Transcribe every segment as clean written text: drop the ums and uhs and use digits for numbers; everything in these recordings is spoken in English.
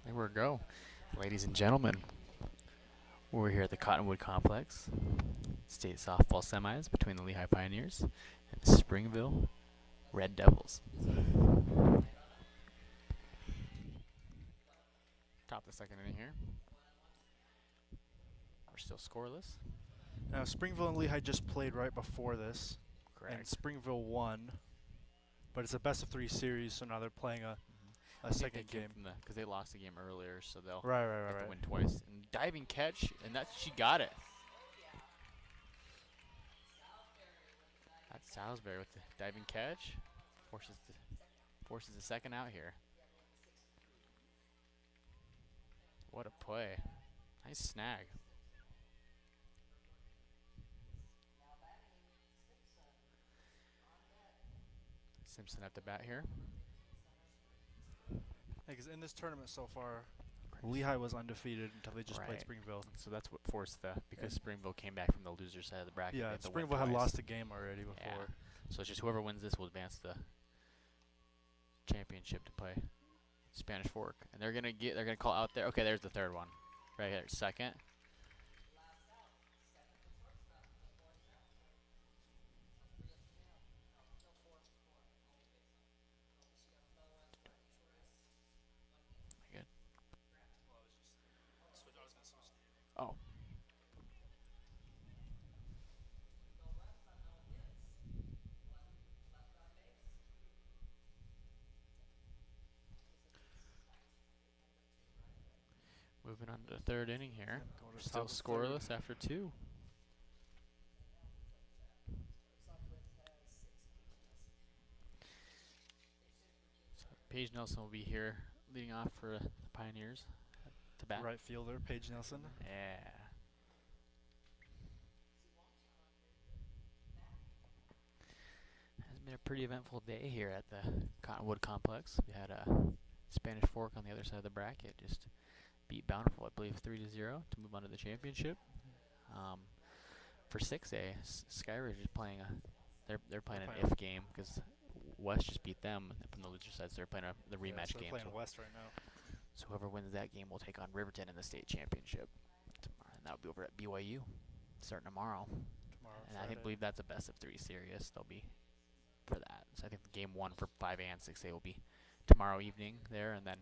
There we go. Ladies and gentlemen, we're here at the Cottonwood Complex. State softball semis between the Lehi Pioneers and the Springville Red Devils. Top of the second inning here. We're still scoreless. Now, Springville and Lehi just played right before this, and Correct. Springville won, but it's a best-of-3 series, so now they're playing a second game. Because they lost the game earlier, so they'll Right. have to win twice. And diving catch, and she got it. That's Salisbury with the diving catch. Forces the second out here. What a play. Nice snag. Simpson at the bat here. Because in this tournament so far, Lehi was undefeated until they just played Springville. So that's what forced because Springville came back from the loser side of the bracket. Yeah, Springville had lost a game already before. Yeah. So it's just whoever wins this will advance the championship to play Spanish Fork. And they're gonna call out there. Okay, there's the third one. Right here, second. Good. Oh. Moving on to the third inning here. Still scoreless after two. So Paige Nielsen will be here leading off for the Pioneers to bat. Right fielder, Paige Nielsen. Yeah. Has been a pretty eventful day here at the Cottonwood Complex. We had a Spanish Fork on the other side of the bracket, just beat Bountiful, I believe, 3-0 to move on to the championship. For 6A, Skyridge is playing they're playing an if game because West just beat them from the loser side, so they're playing the rematch game. They're playing West right now. So whoever wins that game will take on Riverton in the state championship tomorrow, and that'll be over at BYU starting tomorrow. And I believe that's a best-of-3 series. They'll be for that. So I think game 1 for 5A and 6A will be tomorrow evening there, and then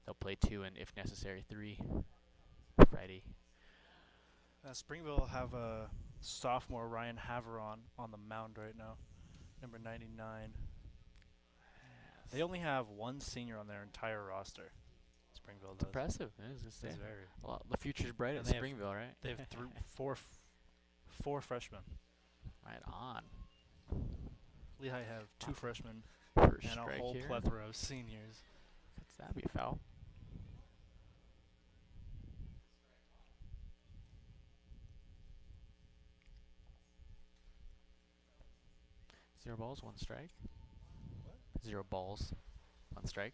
they'll play 2 and, if necessary, 3 Friday. Springville have a sophomore, Ryan Haveron, on the mound right now, number 99. Yes. They only have one senior on their entire roster. Springville does. Impressive. It's very. Well, the future's bright at Springville, right? They have four freshmen. Right on. Lehi have 2 freshmen First and a whole plethora of seniors. That'd be a foul. Zero balls, 1 strike. What? 0 balls, 1 strike.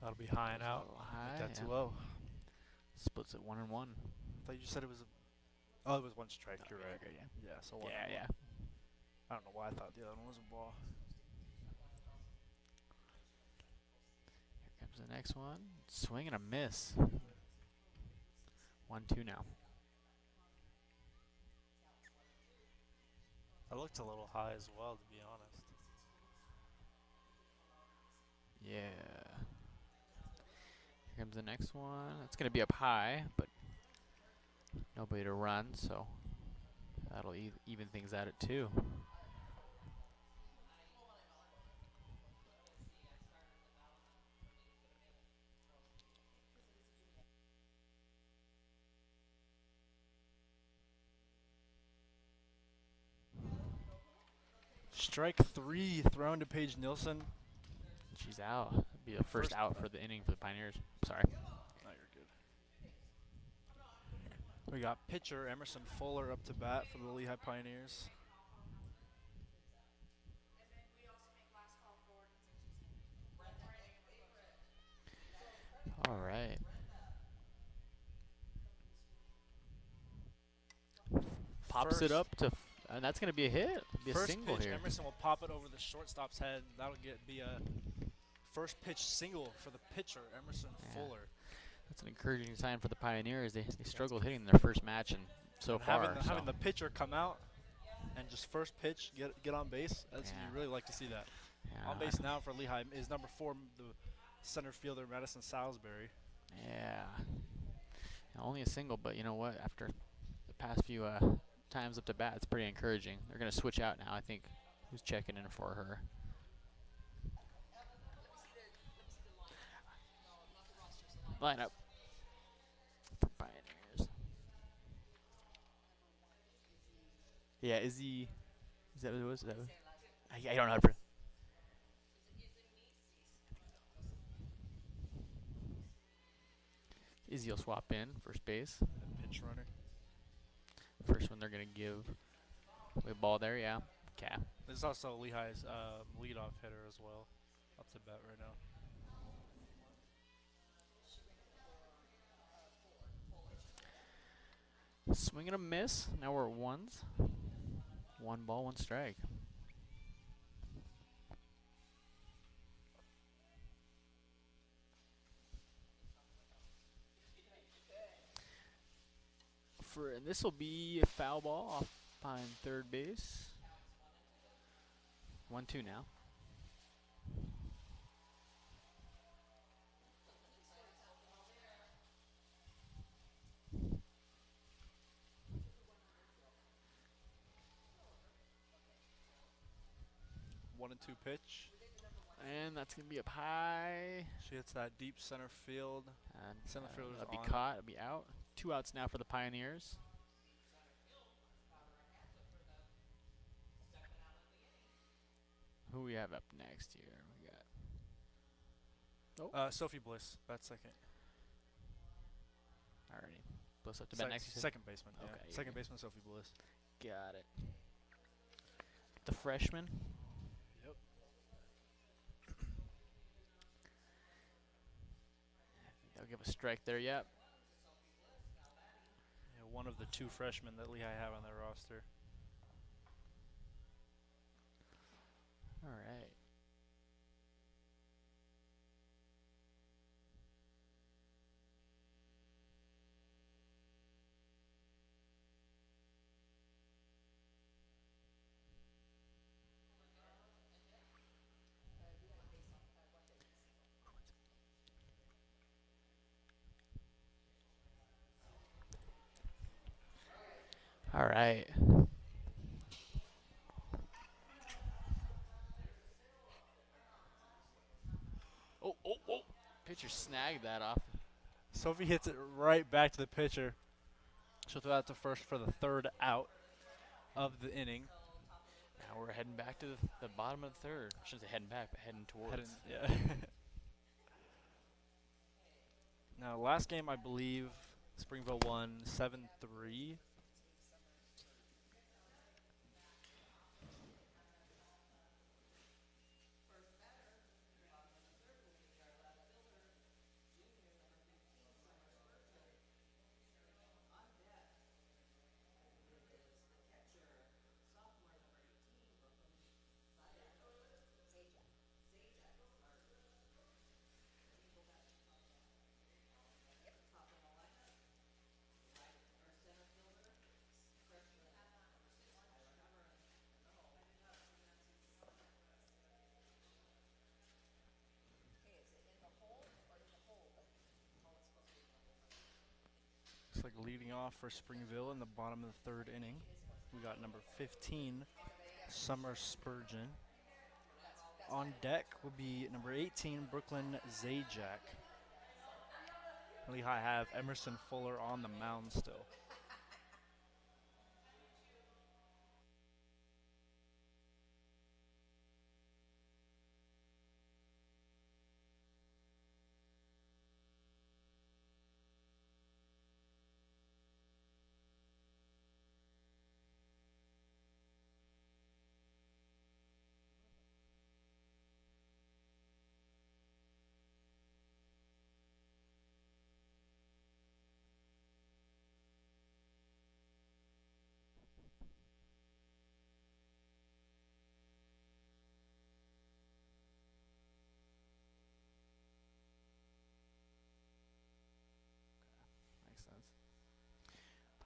That'll be high and out. High. That's 2-0. Splits at 1 and 1. I thought you said it was it was 1 strike. You're right. Okay, yeah. Yeah, so 1 Yeah. I don't know why I thought the other one was a ball. Here comes the next one. Swing and a miss. 1-2 now. That looked a little high as well, to be honest. Yeah. Here comes the next one. It's going to be up high, but nobody to run, so that'll even things out at 2. Strike 3 thrown to Paige Nielsen. She's out. It'll be the first out for the inning for the Pioneers. Sorry. No, you're good. We got pitcher Emerson Fuller up to bat for the Lehi Pioneers. All right. Pops it up to And that's going to be a hit. It'll be a First single pitch, here. Emerson will pop it over the shortstop's head. That'll be a first pitch single for the pitcher, Emerson Fuller. That's an encouraging sign for the Pioneers. They struggled hitting their first match and so far. Having the pitcher come out and just first pitch get on base, you really like to see that. Yeah, On base now for Lehi is number 4, the center fielder, Madison Salisbury. Yeah. Only a single, but you know what? After the past few times up to bat, it's pretty encouraging. They're going to switch out now, I think. Who's checking in for her? Lineup for Pioneers. Yeah, is that what it was? I don't know how to. Izzy will swap in first base. Pinch runner. First one they're gonna give away ball there, yeah. Cap. There's also Lehi's leadoff hitter as well, up to bat right now. Swing and a miss. Now we're at ones. 1 ball, 1 strike. This will be a foul ball off on third base. 1-2 now. One and two pitch. And that's going to be up high. She hits that deep center field. And center fielder's that'll be on. caught. It'll be out. 2 outs now for the Pioneers. Who we have up next here? We got Sophie Bliss, that's second. already. Bliss up to bat next. Second baseman. Okay, Yeah. yeah, Second yeah. baseman Sophie Bliss. Got it. The freshman. Yep. They'll give a strike there. Yep. Yeah, one of the 2 freshmen that Lehi have on their roster. All right. All right. Oh. Pitcher snagged that off. Sophie hits it right back to the pitcher. She'll throw out to first for the 3rd out of the inning. Now we're heading back to the bottom of the 3rd. I shouldn't say heading back, but heading towards. Yeah. Now, last game, I believe Springville won 7-3. Looks like leading off for Springville in the bottom of the 3rd inning. We got number 15, Summer Spurgeon. On deck will be number 18, Brooklyn Zajac. Lehi have Emerson Fuller on the mound still.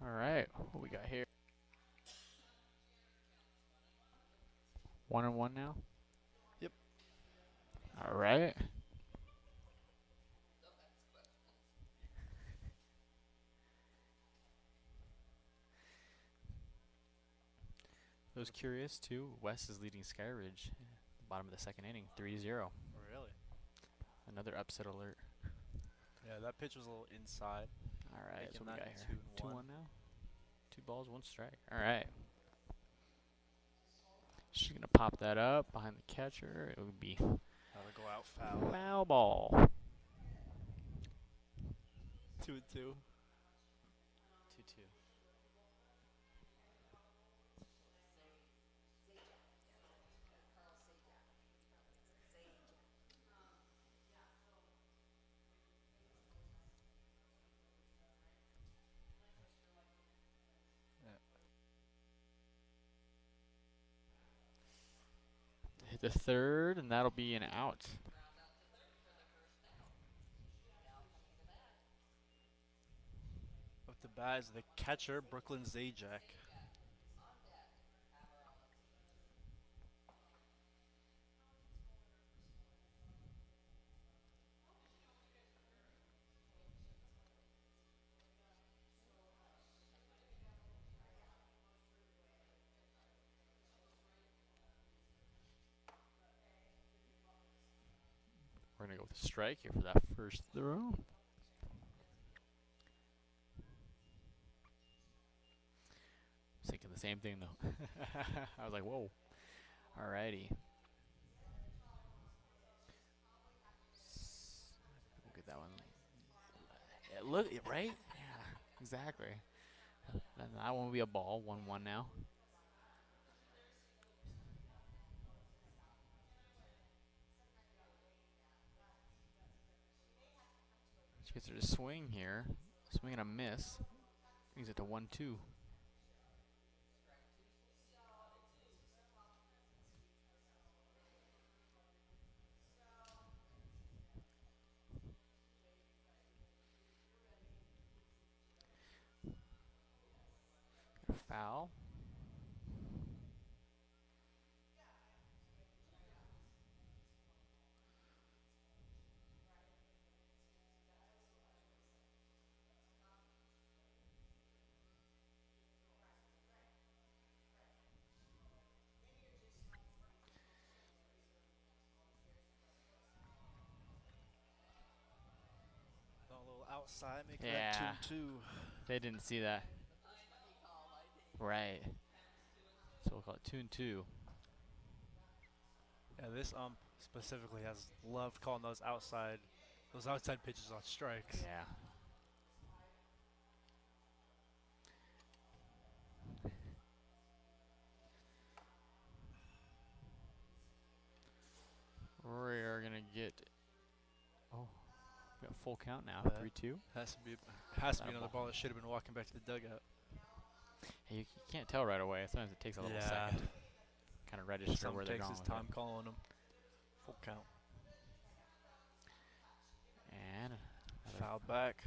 All right, what we got here? 1-1 now. Yep. All right. I was curious too. West is leading Skyridge, bottom of the second inning, 3-0. Really? Another upset alert. Yeah, that pitch was a little inside. All right, Making so we that got here 2-1. 2-1 now. 2 balls, 1 strike. All right. She's gonna pop that up behind the catcher. It would be That'll go out foul. foul ball. 2-2. 2-2. Hit the third, and that'll be an out. Up to bat is the catcher, Brooklyn Zajac. We're gonna go with a strike here for that first throw. Thinking the same thing though. I was like, whoa. Alrighty. We'll get that one. Yeah, look, right? Yeah, exactly. Then that one will be a ball. 1-1 now. She gets her to swing here. Swing and a miss. Brings it to 1-2. Foul. A little outside, making Yeah. that 2-2. They didn't see that. Right. So we'll call it 2-2. Yeah, this ump specifically has loved calling those outside pitches on strikes. Yeah. We are gonna get. Oh, we got full count now. 3-2. Has to be That another ball. ball that should have been walking back to the dugout. Hey, you can't tell right away. Sometimes it takes a little second. Kind of register Some where they're takes going his with time it. calling them. Full count. And Foul back.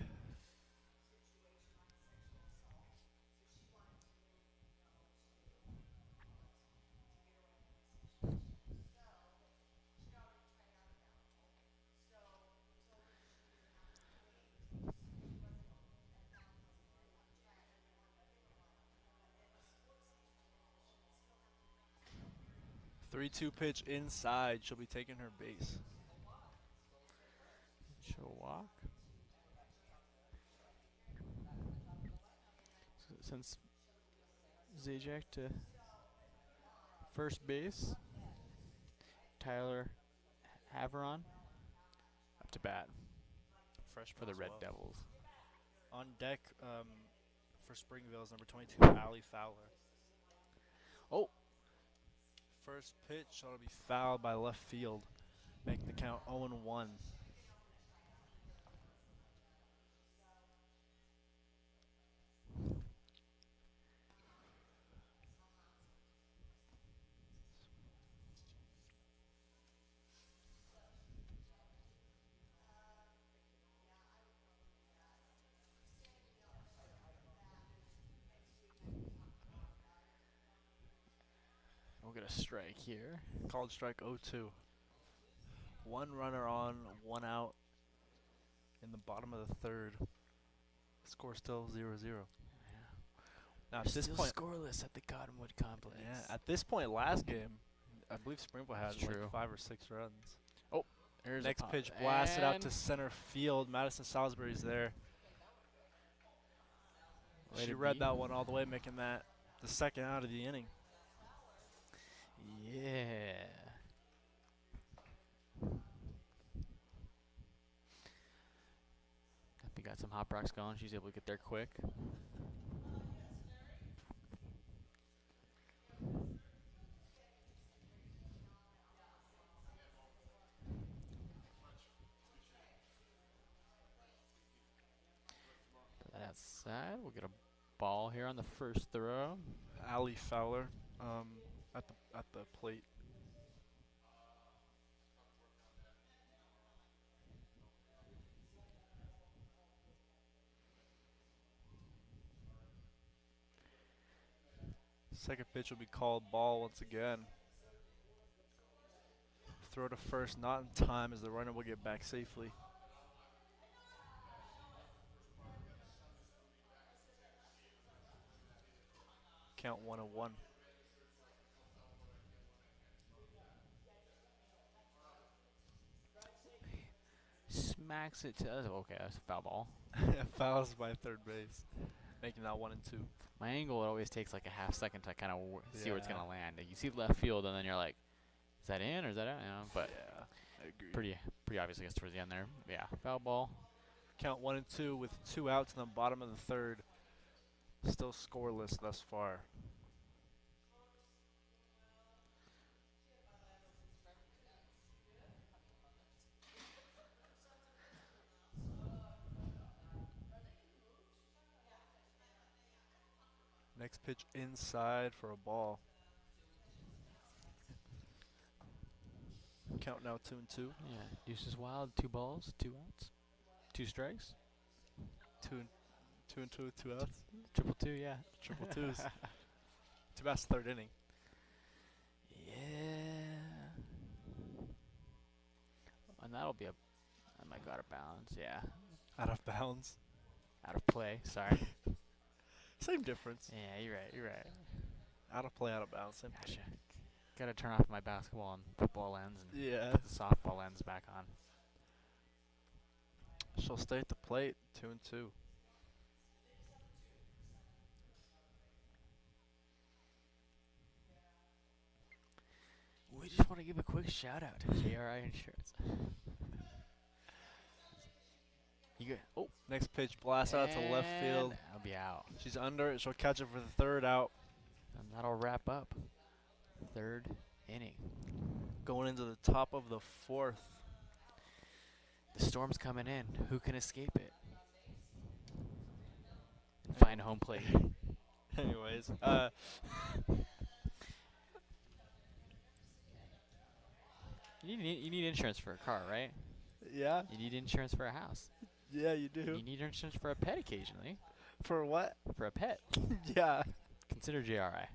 Three-two pitch inside. She'll be taking her base. she'll walk. So it sends Zajac to first base. Tyler Haveron up to bat Freshman for the as Red well. Devils. On deck for Springville is number 22, Allie Fowler. Oh. First pitch ought to be fouled by left field, making the count 0-1. get a strike here. Called strike 0-2. One runner on, one out in the bottom of the third. Score still 0-0. Yeah. Now, We're at this still point, scoreless at the Cottonwood Complex. yeah, at this point last game, I believe Springville had That's true. like 5 or 6 runs. There's Next a pop. pitch blasted out to And center field. Madison Salisbury's there. way She to read be. that one all the way, making that the second out of the inning. Yeah. He got some hot rocks going. She's able to get there quick. Put that outside. We'll get a ball here on the first throw. Fowler at the plate. Second pitch will be called ball once again. Throw to first, not in time, as the runner will get back safely. Count 1-1. Smacks it to us. Okay, that's a foul ball. Fouls by third base, making that 1-2. My angle, it always takes like a half second to kind of see where it's Yeah. going to land. Like you see left field, and then you're like, is that in or is that out? You know, but Yeah, I agree. pretty obvious, I guess, towards the end there. Yeah, foul ball. Count 1-2 with 2 outs in the bottom of the third. Still scoreless thus far. Next pitch inside for a ball. Count now 2-2. Yeah, deuce is wild. 2 balls, 2 outs, 2 strikes. 2-2 with 2 outs. Triple 2, yeah. Triple twos. Too bad it's third inning. Yeah. And that'll be I might go out of bounds. Yeah, Out of bounds. out of play. Sorry. Same difference. Yeah, you're right. You're right. Out of play, out of bounds. Same Gotcha. Gotta turn off my basketball and football lens and Yeah. put the softball lens back on. She'll stay at the plate. 2-2. We just want to give a quick shout out to JRI Insurance. You good? Oh, Next pitch blast out to left field. I'll be out. She's under it. She'll catch it for the third out. And that'll wrap up third inning. Going into the top of the fourth. The storm's coming in. Who can escape it? And find home plate. Anyways, You need insurance for a car, right? yeah, You need insurance for a house. yeah, you do. You need insurance for a pet occasionally. For what? For a pet. Yeah. Consider JRI.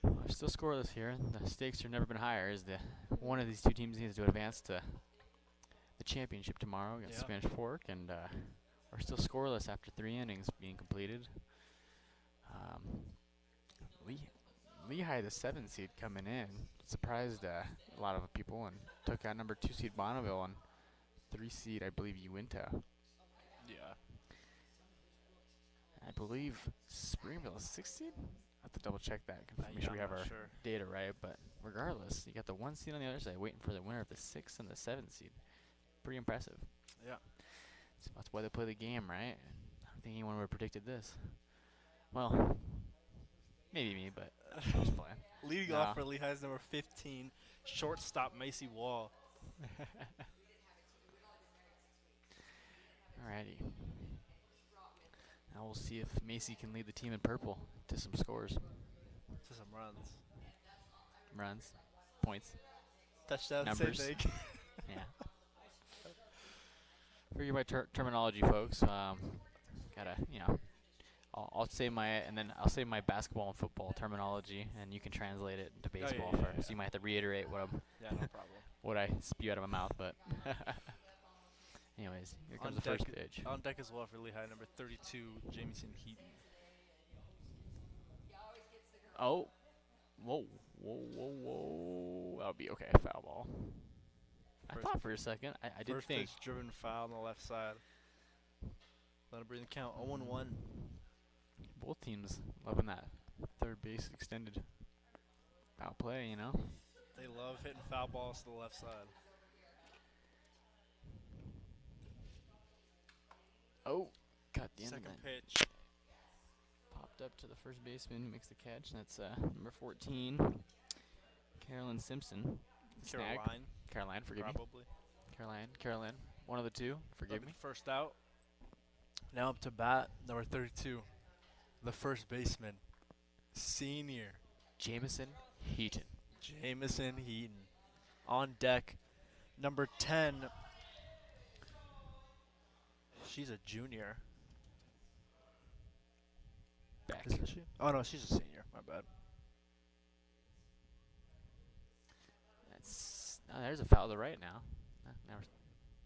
We're still scoreless here. The stakes have never been higher. Is the one of these two teams needs to advance to the championship tomorrow against Yeah. Spanish Fork, and we're still scoreless after 3 innings being completed. Lehi, the 7 seed, coming in, surprised a lot of people and took out number 2 seed Bonneville and 3 seed, I believe, Uinta. Yeah. I believe Springville is 6 seed. I have to double check that. Make Yeah, sure we I'm have not our sure. data right. But regardless, you got the 1 seed on the other side waiting for the winner of the 6th and the 7th seed. Pretty impressive. Yeah. So that's why they play the game, right? I don't think anyone would have predicted this. Well, maybe me, but just playing. Leading No. off for Lehi's number 15, shortstop Macy Wall. Alrighty. Now we'll see if Macy can lead the team in purple to some scores, To some runs. runs, points, Touchdown, numbers. same thing. Yeah. Forgive my terminology, folks. Gotta, I'll say I'll say my basketball and football terminology, and you can translate it into baseball yeah, first. You might have to reiterate Yeah, no problem. what I spew out of my mouth, but anyways, here comes the first pitch. On deck as well for Lehi, number 32, Jameson Heaton. Oh, whoa! That'll be okay. Foul ball. I thought for a second. I did First think. pitch driven foul on the left side. Let him bring the count 0-1. Both teams loving that third base extended foul play, you know. They love hitting foul balls to the left side. Oh, got the end of Second that. pitch. Popped up to the first baseman, makes the catch. And that's number 14, Carolyn Simpson. Snag. Caroline, forgive me. Probably. Caroline, one of the two. Forgive me. First out. Now up to bat, number 32, the first baseman, senior Jameson Heaton. Jameson Heaton. On deck, number 10. She's a junior. Back. Isn't she? Oh, no, she's a senior. My bad. There's a foul to the right now.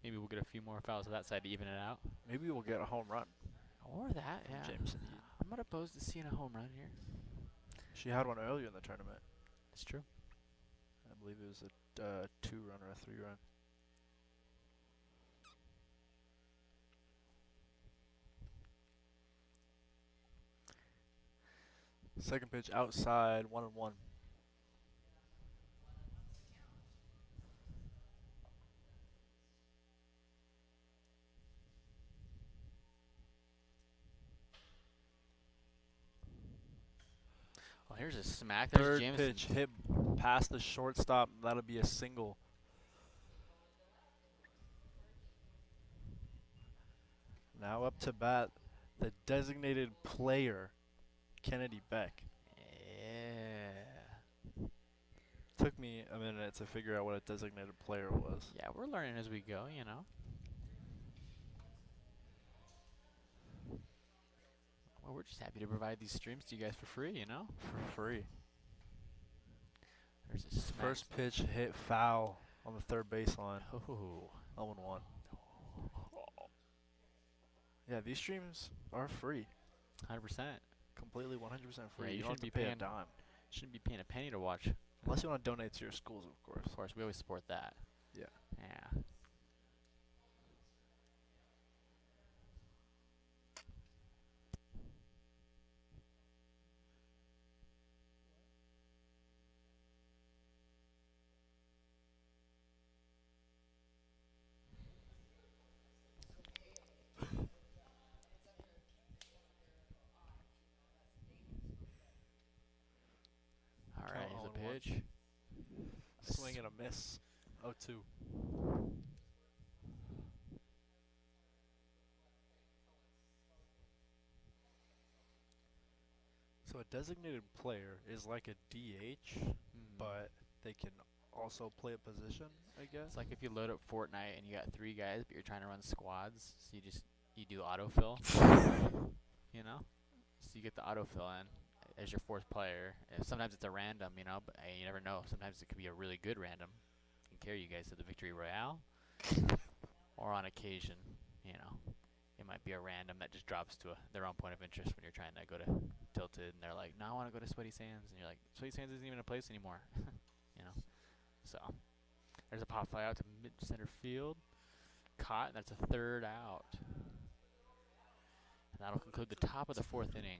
Maybe we'll get a few more fouls to that side to even it out. Maybe we'll get a home run. Or that, yeah. Jameson Heaton. I'm not opposed to seeing a home run here. She had one earlier in the tournament. It's true. I believe it was a 2-run or a 3-run. Second pitch outside, 1-1. Well, here's a smack. There's Third Jameson. pitch hit past the shortstop. That'll be a single. Now up to bat, the designated player, Kennedy Beck. Yeah. Took me a minute to figure out what a designated player was. Yeah, we're learning as we go, you know. Well, we're just happy to provide these streams to you guys for free, you know. For free. There's a smack. First pitch hit foul on the third baseline. Oh. 0-1. Yeah, these streams are free. 100%. Completely 100% free. Yeah, you don't have shouldn't to be pay a paying- dime. Shouldn't be paying a penny to watch. Unless you want to donate to your schools, of course. Of course, we always support that. Yeah. Yeah. All right, here's a 0-1. pitch. Swing and a miss. 0-2. So a designated player is like a DH, but they can also play a position, I guess. It's like if you load up Fortnite and you got 3 guys, but you're trying to run squads, so you do autofill, you know? So you get the autofill in as your 4th player. And sometimes it's a random, you know, but you never know. Sometimes it could be a really good random. Can carry you guys to the victory royale, or on occasion, you know, it might be a random that just drops to their own point of interest when you're trying to go to Tilted, and they're like, "No, I want to go to Sweaty Sands," and you're like, "Sweaty Sands isn't even a place anymore," you know. So there's a pop fly out to mid center field, caught, and that's a 3rd out, and that'll conclude the top of the 4th inning.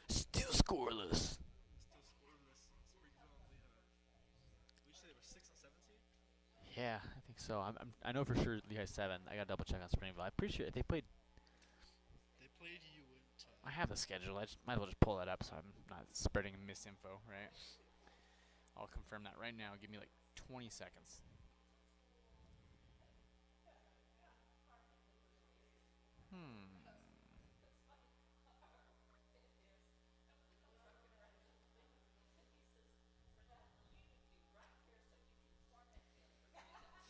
Still scoreless. Yeah, I think so. I know for sure Lehi's 7. I gotta double check on Springville. I'm pretty sure they played. They played Uinta. I have the schedule. I might as well just pull that up so I'm not spreading misinfo, right? I'll confirm that right now. Give me like 20 seconds.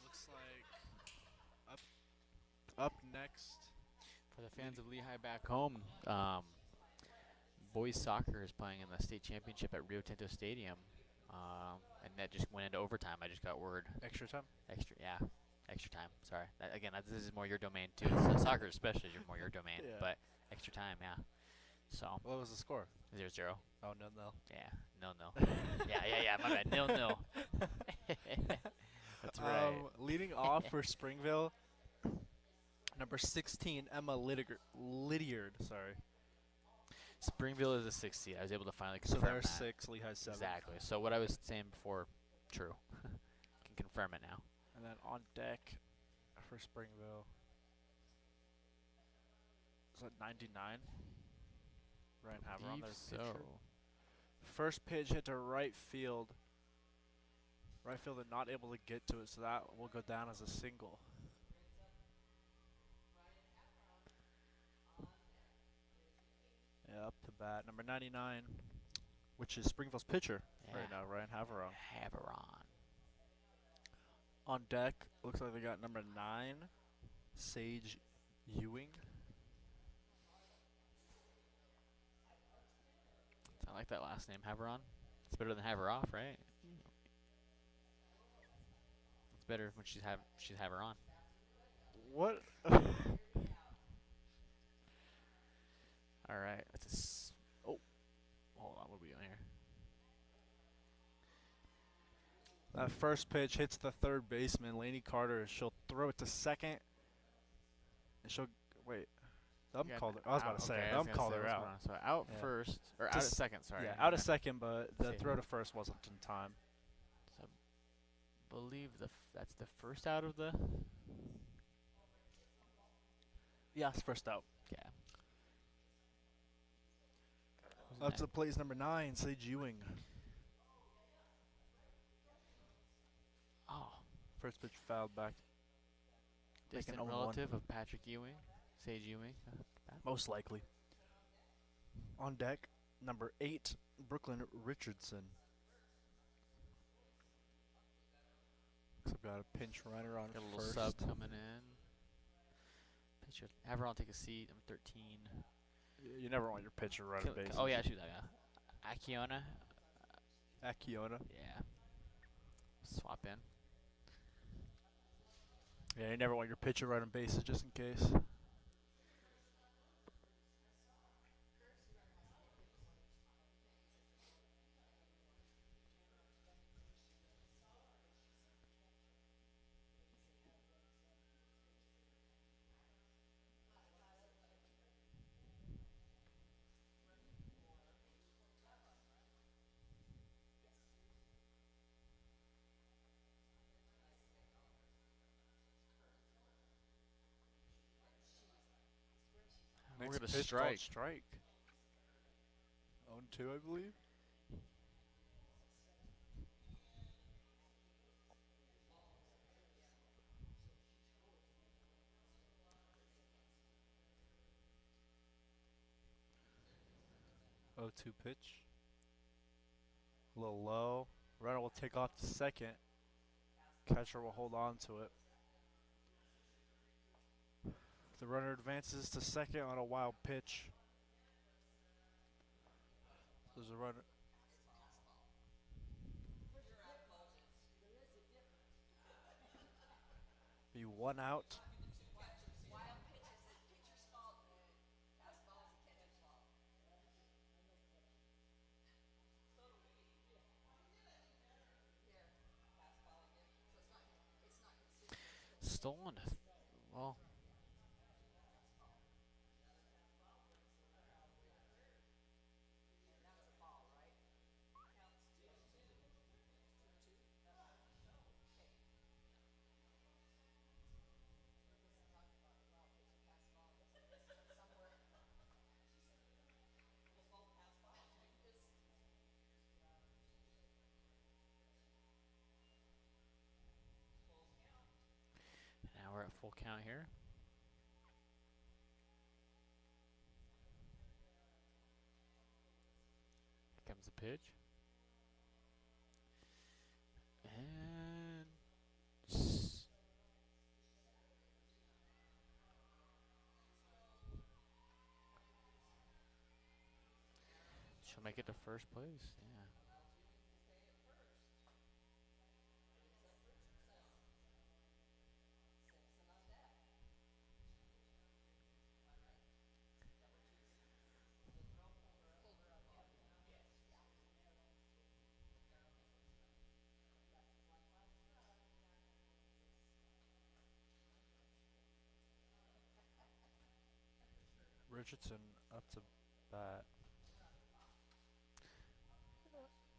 Looks like up next. For the fans of Lehi back home, boys soccer is playing in the state championship at Rio Tinto Stadium, and that just went into overtime. I just got word. Extra time? Extra time. Sorry. This is more your domain too. Soccer especially is more your domain, Yeah. but extra time, yeah. So What was the score? 0-0. Oh, no. Yeah, 0-0. yeah. My bad. 0-0. That's right. Leading off for Springville, number 16, Emma Lydiard. Sorry. Springville is a 6 seed. I was able to finally So confirm they're that. 6, Lehi's 7. Exactly. So what I was saying before, true. Can confirm it now. And then on deck for Springville, is that 99? Ryan Haver on their pitcher. First pitch hit to right field. Right fielder not able to get to it, so that will go down as a single. Yeah, up to bat. Number 99, which is Springville's pitcher right now, Ryan Haveron. On deck, looks like they got number 9, Sage Ewing. I like that last name, Haveron. It's better than Haveroff, right? It's better when she's Haveron. What? All right. Oh, hold on. What are we doing here? That first pitch hits the third baseman, Lainey Carter. She'll throw it to second, and she'll wait. I was about to say, called her out. So out first, or out at second, sorry. Yeah, out at second, but the throw to first wasn't in time. So I believe that's the first out of the... Yes, first out. Yeah. Up to the plate is number 9, Sage Ewing. Oh. First pitch fouled back. Distant relative of Patrick Ewing, Sage Ewing. Most likely. On deck, number 8, Brooklyn Richardson. So got a pinch runner on Got a little first. sub coming in. Pitcher. Haveron take a seat. Number 13. You never want your pitcher running bases. Oh yeah, shoot that guy. Akiona. Yeah. Swap in. Yeah, you never want your pitcher running bases just in case. We're Next going to pitch strike. strike. 0-2, I believe.0-2 pitch. A little low. Runner will take off to second. Catcher will hold on to it. The runner advances to second on a wild pitch. There's a runner. Be 1 out. Stolen. Well. full count here. Here comes the pitch. And she'll make it to first place. Yeah. Richardson up to bat.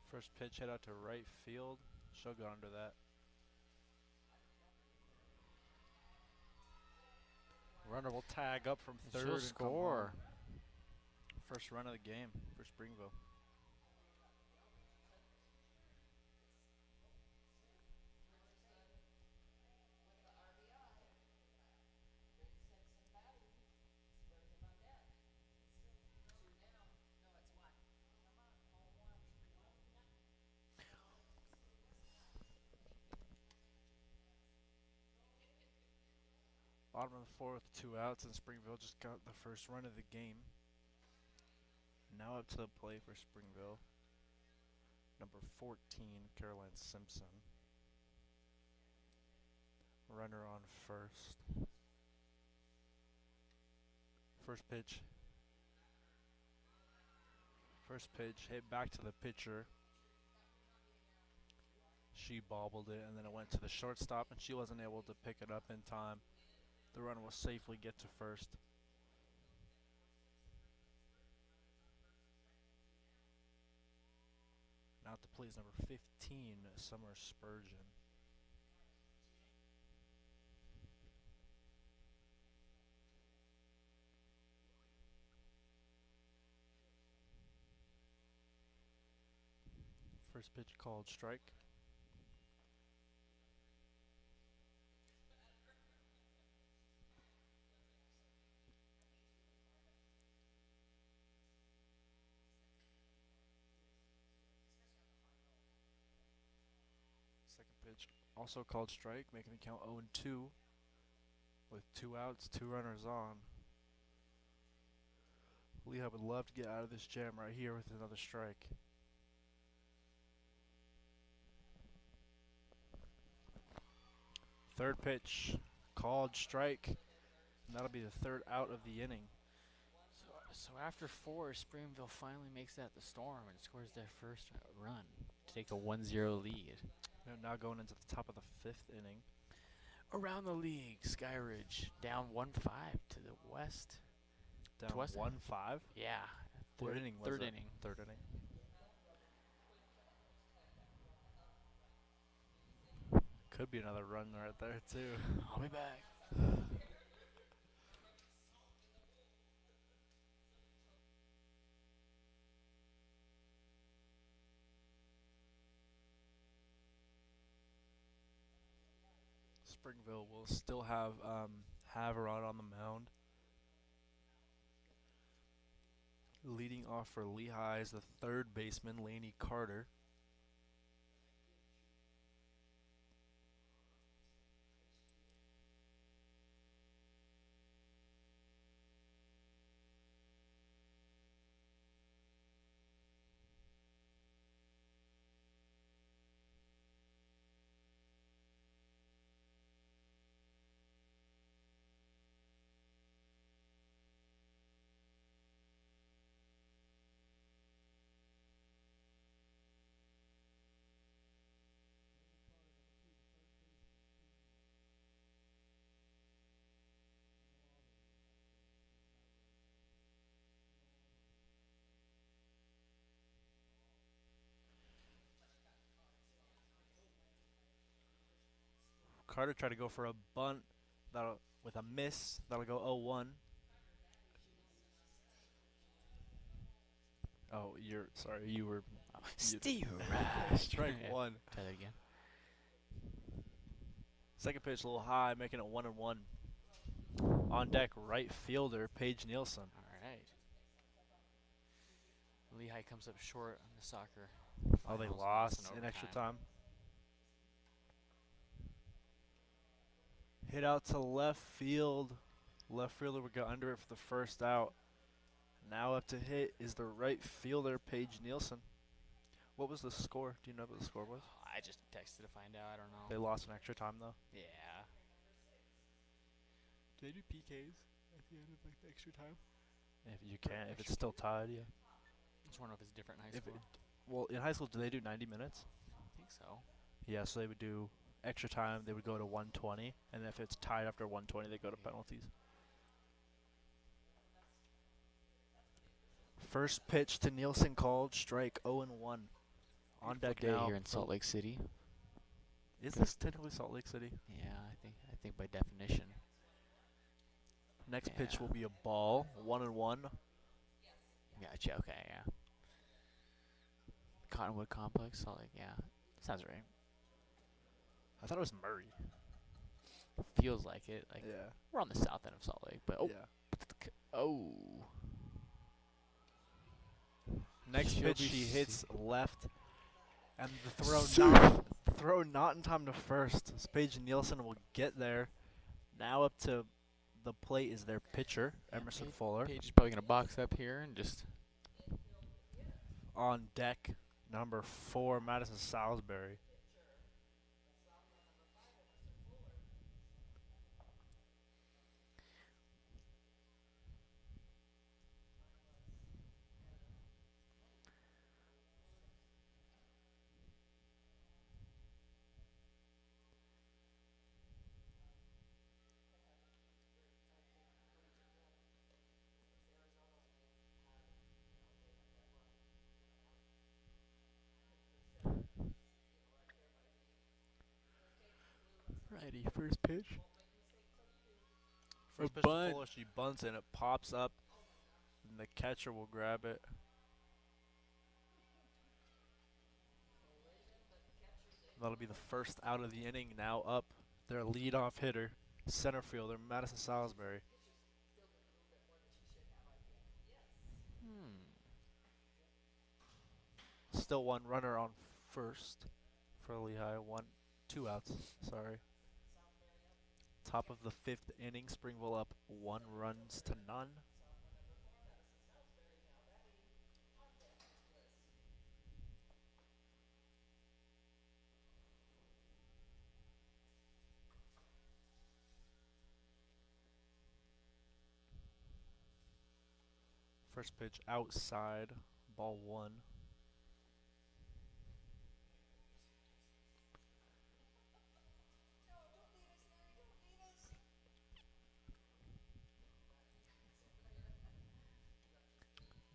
First pitch hit out to right field. She'll go under that. Runner will tag up from third She'll and score. come home. First run of the game for Springville. Bottom of the fourth, 2 outs, and Springville just got the first run of the game. Now up to the plate for Springville. Number 14, Caroline Simpson. Runner on first. First pitch. First pitch hit back to the pitcher. She bobbled it, and then it went to the shortstop, and she wasn't able to pick it up in time. The runner will safely get to first. Now to play is number 15, Summer Spurgeon. First pitch called strike. Second pitch also called strike, making the count 0-2 with 2 outs, 2 runners on. Lehi would love to get out of this jam right here with another strike. Third pitch called strike, and that'll be the third out of the inning. So after 4, Springville finally makes that the Storm and scores their first run to take a 1-0 lead. And now going into the top of the 5th inning. Around the league, Skyridge down 1-5 to the west. Down 1-5? Yeah. What inning was Third it? inning. Third inning. Could be another run right there, too. I'll be back. Springville will still have Haverod on the mound. Leading off for Lehi is the third baseman, Lainey Carter. Carter tried to go for a bunt with a miss. That'll go 0-1. Oh, you were Steve strike one. Try that again. Second pitch a little high, making it 1-1. On deck, right fielder Paige Nielsen. All right. Lehi comes up short on the soccer. Oh, they Finals lost in in extra overtime. time. Hit out to left field. Left fielder would go under it for the first out. Now up to hit is the right fielder, Paige Nielsen. What was the score? Do you know what the score was? I just texted to find out. I don't know. They lost in extra time, though. Yeah. Do they do PKs at the end of like the extra time? If you can, if it's still tied, yeah. I just wonder if it's different in high If school. well, in high school, do they do 90 minutes? I think so. Yeah, so they would do extra time. They would go to 120, and if it's tied after 120, they go to penalties. First pitch to Nielsen called strike 0-1. On deck day now here in Salt Lake City. Is this technically Salt Lake City? Yeah, I think by definition. Next pitch will be a ball, 1-1. Gotcha. Okay, yeah. Cottonwood Complex, Salt Lake. Yeah, sounds right. I thought it was Murray. Feels like it. Like Yeah. we're on the south end of Salt Lake, but Yeah. oh. Next She'll pitch be he hits left, and the throw not in time to first. As Paige Nielsen will get there. Now up to the plate is their pitcher, Emerson Fowler. Paige is probably gonna box up here and just. On deck, number 4, Madison Salisbury. Righty, first pitch. First A pitch to bunt. Fowler, she bunts and it pops up, and the catcher will grab it. That'll be the first out of the inning. Now up their leadoff hitter, center fielder Madison Salisbury. Still one runner on first for Lehi. 2 outs. Sorry. Top of the 5th inning, Springville up 1 runs to none. First pitch outside, ball 1.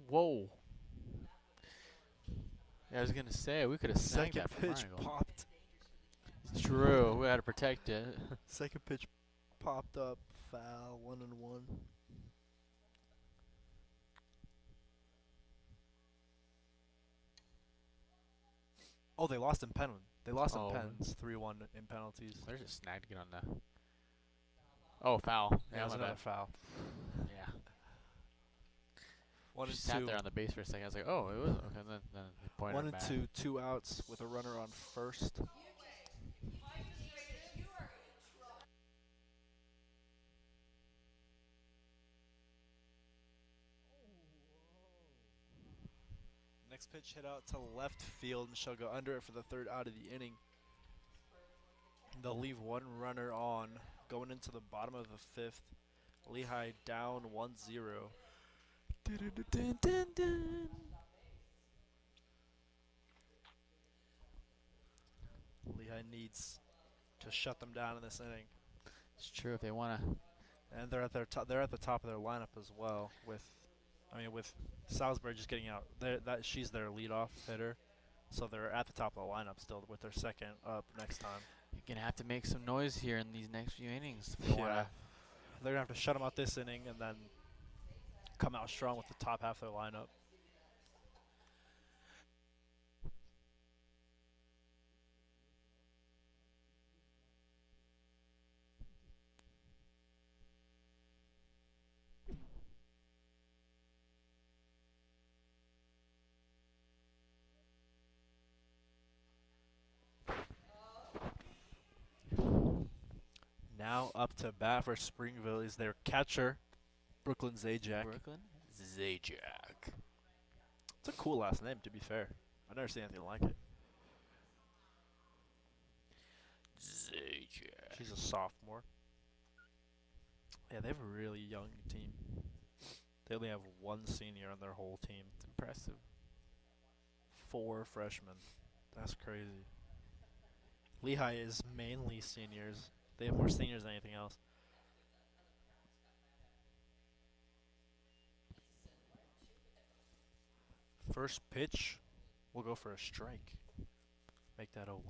Whoa. Yeah, I was gonna say we could have snagged Second that from pitch our angle. popped. It's true. We had to protect it. Second pitch popped up, foul, 1-1. Oh, they lost in pen. They lost in pens, 3-1 in penalties. There's a snag to get on the. Oh, foul. Yeah, Yeah, that was my another bad. foul. Yeah. 1 Just and sat 2. there on the base for a second. I was like, oh, it was okay. Then they pointed 1 it and back. 2, 2 outs with a runner on first. Next pitch hit out to left field and shall go under it for the 3rd out of the inning. They'll leave 1 runner on going into the bottom of the 5th. Lehi down 1-0. Lehi needs to shut them down in this inning. It's true if they want to. And they're at their they're at the top of their lineup as well. With Salisbury just getting out. She's their leadoff hitter, so they're at the top of the lineup still with their second up next time. You're gonna have to make some noise here in these next few innings. If you wanna. They're gonna have to shut them out this inning and then come out strong with the top half of their lineup. up to bat for Springville is their catcher, Brooklyn Zajac. Brooklyn Zajac. It's a cool last name, to be fair. I've never seen anything like it. Zajac. She's a sophomore. Yeah, they have a really young team. They only have one senior on their whole team. It's impressive. 4 freshmen. That's crazy. Lehi is mainly seniors. They have more seniors than anything else. First pitch, we'll go for a strike. Make that 0-1.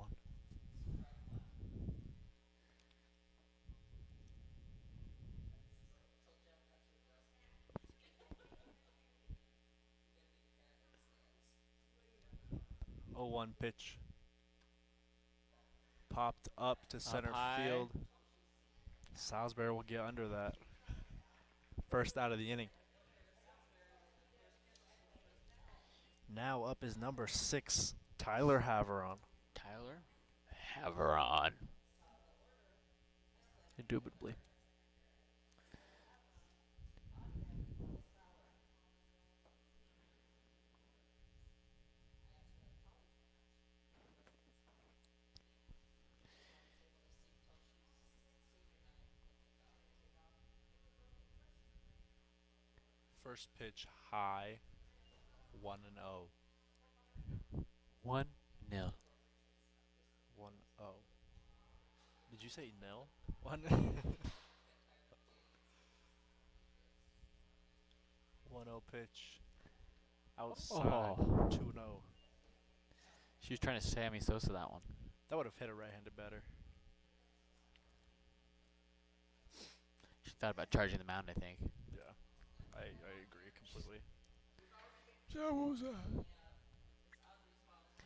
Oh, 1 pitch. Popped up to center field. Salisbury will get under that. First out of the inning. Now up is number 6, Tyler Haveron. Tyler Haveron. Indubitably. First pitch high, 1-0. 1-0. 1-0. Did you say nil? 1 1-0 pitch. Outside. 2-0. She was trying to Sammy Sosa that one. That would have hit a right-handed batter. She thought about charging the mound, I think. Yeah, I agree completely.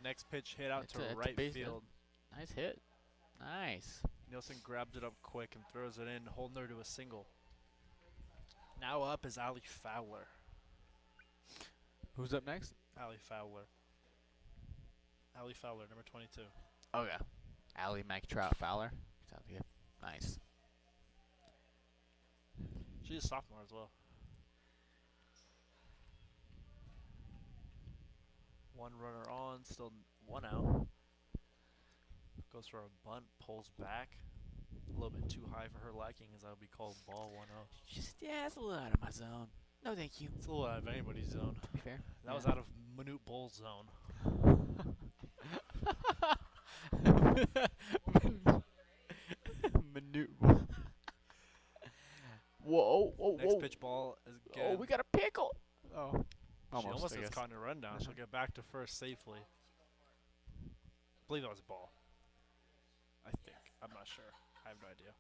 Next pitch hit out It's to a right base field. Nice hit. Nice. Nielsen grabs it up quick and throws it in, holding her to a single. Now up is Allie Fowler. Who's up next? Allie Fowler. Allie Fowler, number 22. Oh, yeah. Allie Mike Trout Fowler. Sounds good. Nice. She's a sophomore as well. 1 runner on, still 1 out. Goes for a bunt, pulls back. A little bit too high for her liking, as that would be called ball 1-0. Just, yeah, it's a little out of my zone. No, thank you. It's a little out of anybody's zone. To be fair. That was out of Manute Bull's zone. Minute. Whoa, whoa, Next pitch ball is good. Oh, we got a pickle. Oh. She almost I gets guess. caught in a rundown. She'll get back to first safely. I believe that was a ball. I think. I'm not sure. I have no idea.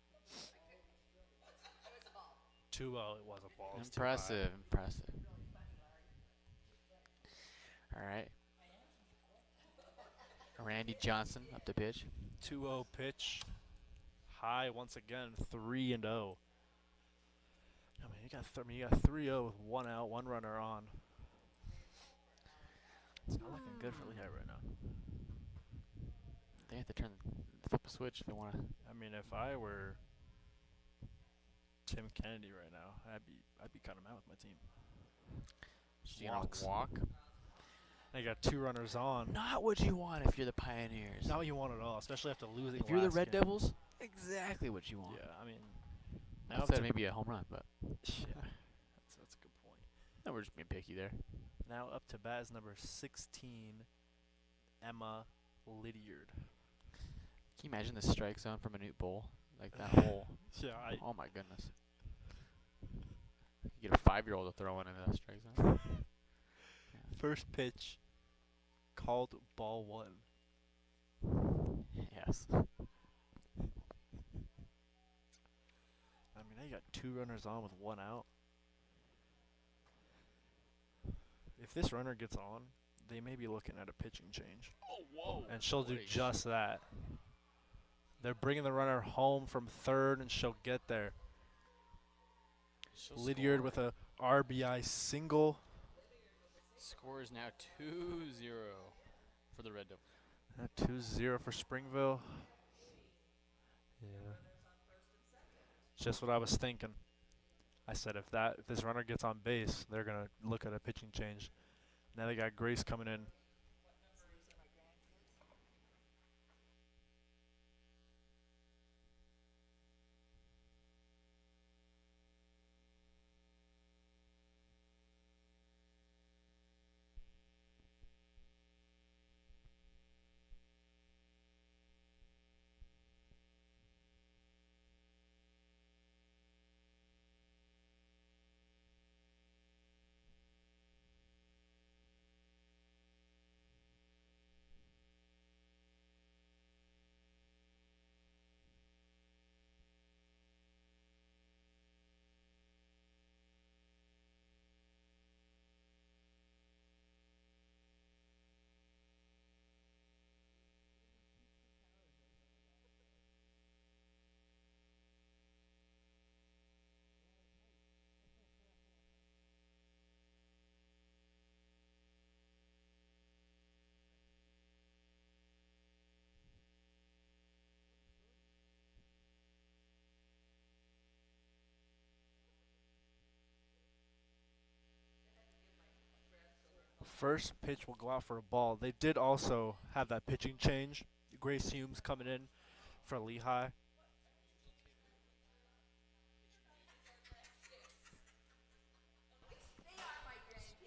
2-0. It was a ball. It's too high. Impressive, impressive. All right. Randy Johnson up to pitch. 2-0 pitch. High once again. 3-0. I mean, you got 3-0 with 1 out, 1 runner on. It's not looking good for Lehi right now. They have to flip a switch if they want to. I mean, if I were Tim Kennedy right now, I'd be kind of mad with my team. She's gonna walk. They got 2 runners on. Not what you want if you're the Pioneers. Not what you want at all, especially after losing. If you're the last Red game. Devils, exactly what you want. Yeah, I mean, Outside maybe a home run, but yeah, that's a good point. no, we're just being picky there. Now up to bat is number 16, Emma Lydiard. Can you imagine the strike zone from a Newt Bowl? Like that whole. Yeah, Oh my goodness. You get a 5-year-old to throw one into that strike zone. First pitch called ball 1. Yes. I mean, they got 2 runners on with 1 out. If this runner gets on, they may be looking at a pitching change. Oh, whoa. And she'll do just that. They're bringing the runner home from third, and she'll get there. Lydiard with a RBI single. Score is now 2-0 for the Red Devils. 2-0 for Springville. Yeah. Just what I was thinking. I said if this runner gets on base, they're gonna look at a pitching change. Now they got Grace coming in. First pitch will go out for a ball. They did also have that pitching change. Grace Humes coming in for Lehi.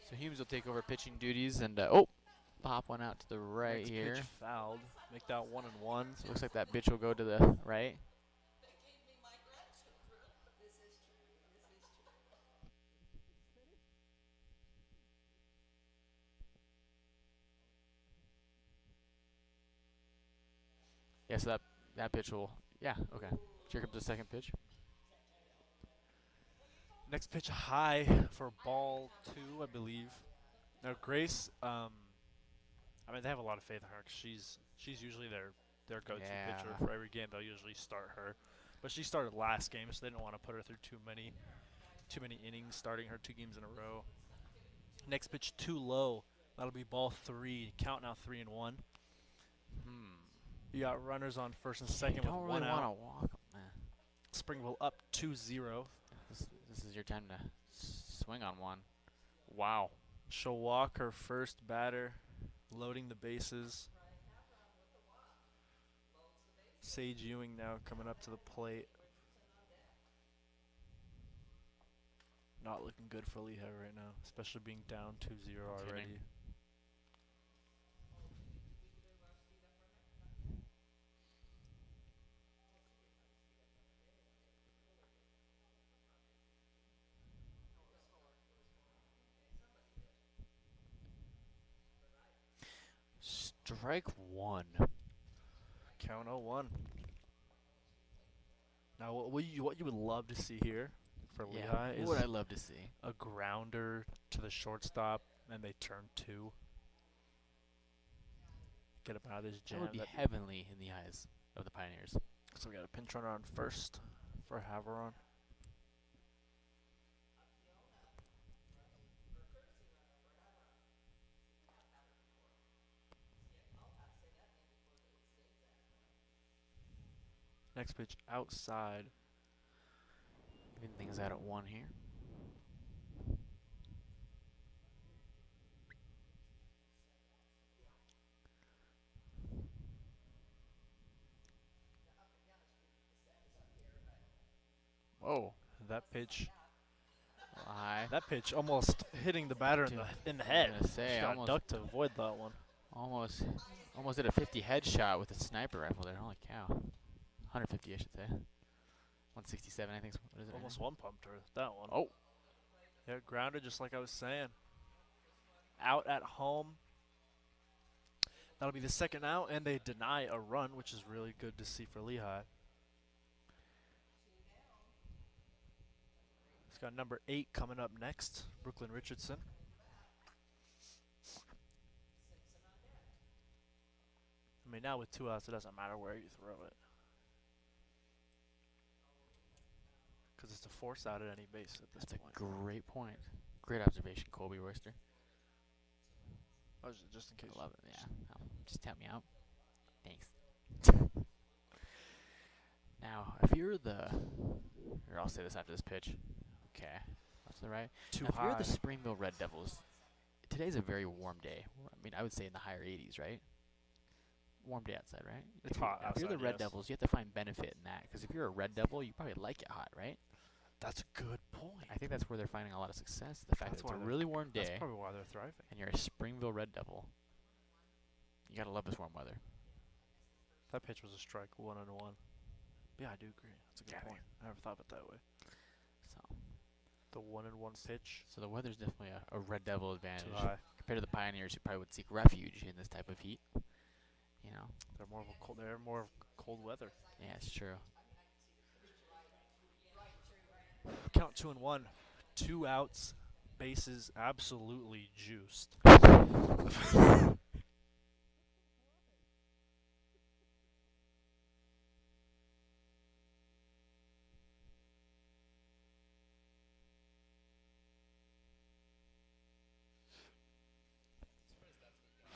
So Humes will take over pitching duties, and pop one out to the right Next here. pitch fouled. Make that 1-1. So it looks like that pitch will go to the right. Yeah, so that pitch will, yeah, okay. Here comes the second pitch. Next pitch high for ball 2, I believe. Now Grace, I mean they have a lot of faith in her 'cause she's usually their go-to pitcher for every game. They'll usually start her, but she started last game, so they didn't want to put her through too many innings, starting her 2 games in a row. Next pitch too low. That'll be ball 3. Count now 3-1. You got runners on first and second with don't 1 really out. want to walk 'em, Springville up 2-0. This is your time to swing on one. Wow. She'll walk her first batter, loading the bases. Sage Ewing now coming up to the plate. Not looking good for Lehi right now, especially being down 2-0 already. Strike one. Count 0-1. Now, what you would love to see here for Lehi is what I'd love to see. a grounder to the shortstop, and they turn 2. Get him out of this jam. That would be heavenly in the eyes of the Pioneers. So we got a pinch runner on first for Haveron. Next pitch outside. Even things out at 1 here. Whoa. That pitch. High. That pitch almost hitting the batter in the head. I was gonna say, Just got almost ducked to avoid that one. Almost did a 50 headshot with a sniper rifle there. Holy cow. 150, I should say. 167, I think. What is it? Almost one pumped her. That one. Oh. Yeah, grounded just like I was saying. Out at home. That'll be the second out, and they deny a run, which is really good to see for Lehi. He's got number 8 coming up next, Brooklyn Richardson. I mean, now with 2 outs, it doesn't matter where you throw it. Because it's a force out at any base at this point. That's a great point. Great observation, Colby Royster. Oh, just in case. I love it, yeah. Just tap me out. Thanks. Now, if you're the, or I'll say this after this pitch. Okay, that's the right. Too Now, if you're high. the Springville Red Devils, today's a very warm day. I mean, I would say in the higher 80s, right? Warm day outside, right? It's If you're, hot if you're the outside, Red yes. Devils, you have to find benefit in that. Because if you're a Red Devil, you probably like it hot, right? That's a good point. I think that's where they're finding a lot of success. The fact That's that it's why a they're- really warm That's day, probably why they're thriving. and you're a Springville Red Devil. You gotta love this warm weather. That pitch was a strike, 1-1. Yeah, I do agree. That's a good point. I never thought of it that way. So, The 1-1 pitch. so the weather's definitely a Red Devil advantage Too high. compared to the Pioneers, who probably would seek refuge in this type of heat. You know? They're more of a cold. They're more of cold weather. Yeah, it's true. Count 2-1. 2 outs. Bases absolutely juiced.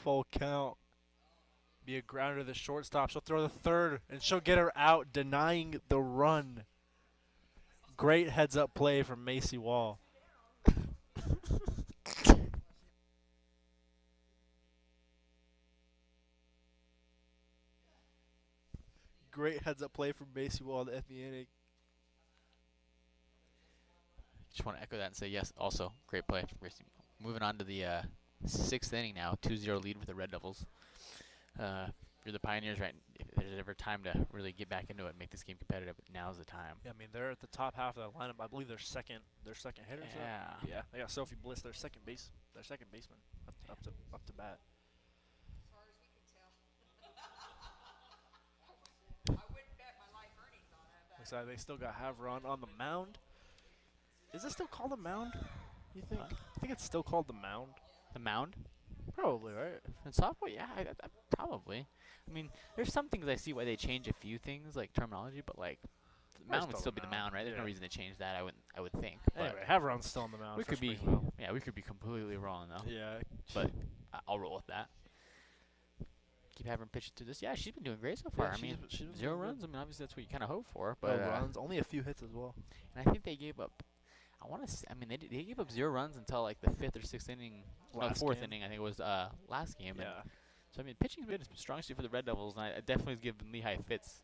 Full count. Be a grounder to the shortstop. She'll throw the third, and she'll get her out, denying the run. Great heads-up play from Macy Wall. Great heads-up play from Macy Wall to end the inning. Just want to echo that and say yes. Also, great play. Moving on to the 6th inning now. 2-0 lead with the Red Devils. You're the Pioneers, right? If there's ever time to really get back into it and make this game competitive, now's the time. Yeah, I mean they're at the top half of that lineup. I believe their second hitter. Yeah. Yeah. They got Sophie Bliss, their second baseman, up to bat. Looks like they still got Havron on the mound. Is it still called a mound? You think? I think it's still called the mound. The mound? Probably, right? In softball, yeah, probably. I mean, there's some things I see why they change a few things, like terminology, but like, the mound would still be the mound, right? There's no reason to change that. I would think. Anyway, Havron's still on the mound. We for could be, Springville. yeah, we could be completely wrong though. Yeah. But I'll roll with that. Keep having her pitch through this. Yeah, she's been doing great so far. Yeah, I mean, she's been 0 doing good. runs. I mean, obviously that's what you kind of hope for. No But runs, only a few hits as well. and I think they gave up. I want to. I mean, they gave up 0 runs until like the 5th or 6th inning. No, Last 4th game. inning. I think it was last game. Yeah. And so I mean, pitching's been a strong suit for the Red Devils, and I definitely has given Lehi fits.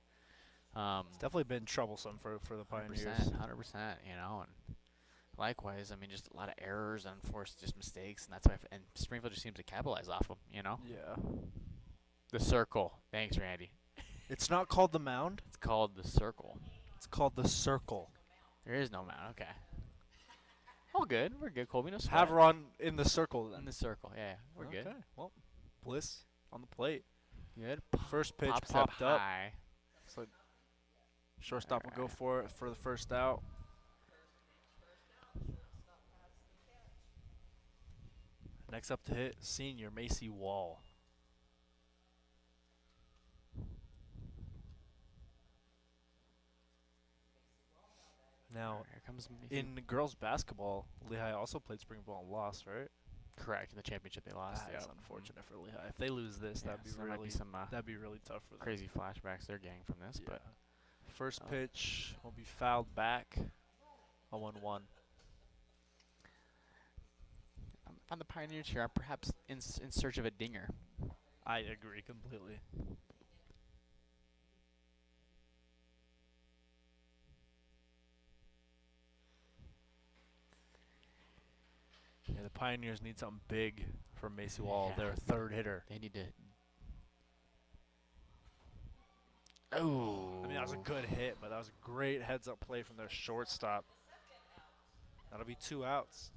It's definitely been troublesome for the Pioneers. 100%. You know, and likewise, I mean, just a lot of errors, unforced just mistakes, and that's why. And Springfield just seems to capitalize off them. You know, Yeah. the circle. Thanks, Randy. It's not called the mound. It's called the circle. It's called the circle. There is no mound. Okay. All good. We're good, Colby. No sweat. Havron in the circle then. In the circle. Yeah, we're Okay. good. Well, Bliss on the plate. Good. First pitch Pops popped up. high. So shortstop will go for it for the first out. Next up to hit, senior Macy Wall. Now, Here comes in girls basketball, Lehi also played Springville and lost, right? correct in the championship they lost. That's unfortunate for Lehi. If they lose this, Yeah, that'd be so there might really be some tough for them. crazy flashbacks they're getting from this, but First Oh. pitch will be fouled back. 0-1. on the Pioneers here, I'm perhaps in search of a dinger. I agree completely. Yeah, the Pioneers need something big from Macy Wall, Yeah. their third hitter. They need to. Oh. I mean, that was a good hit, but that was a great heads-up play from their shortstop. That'll be 2 outs.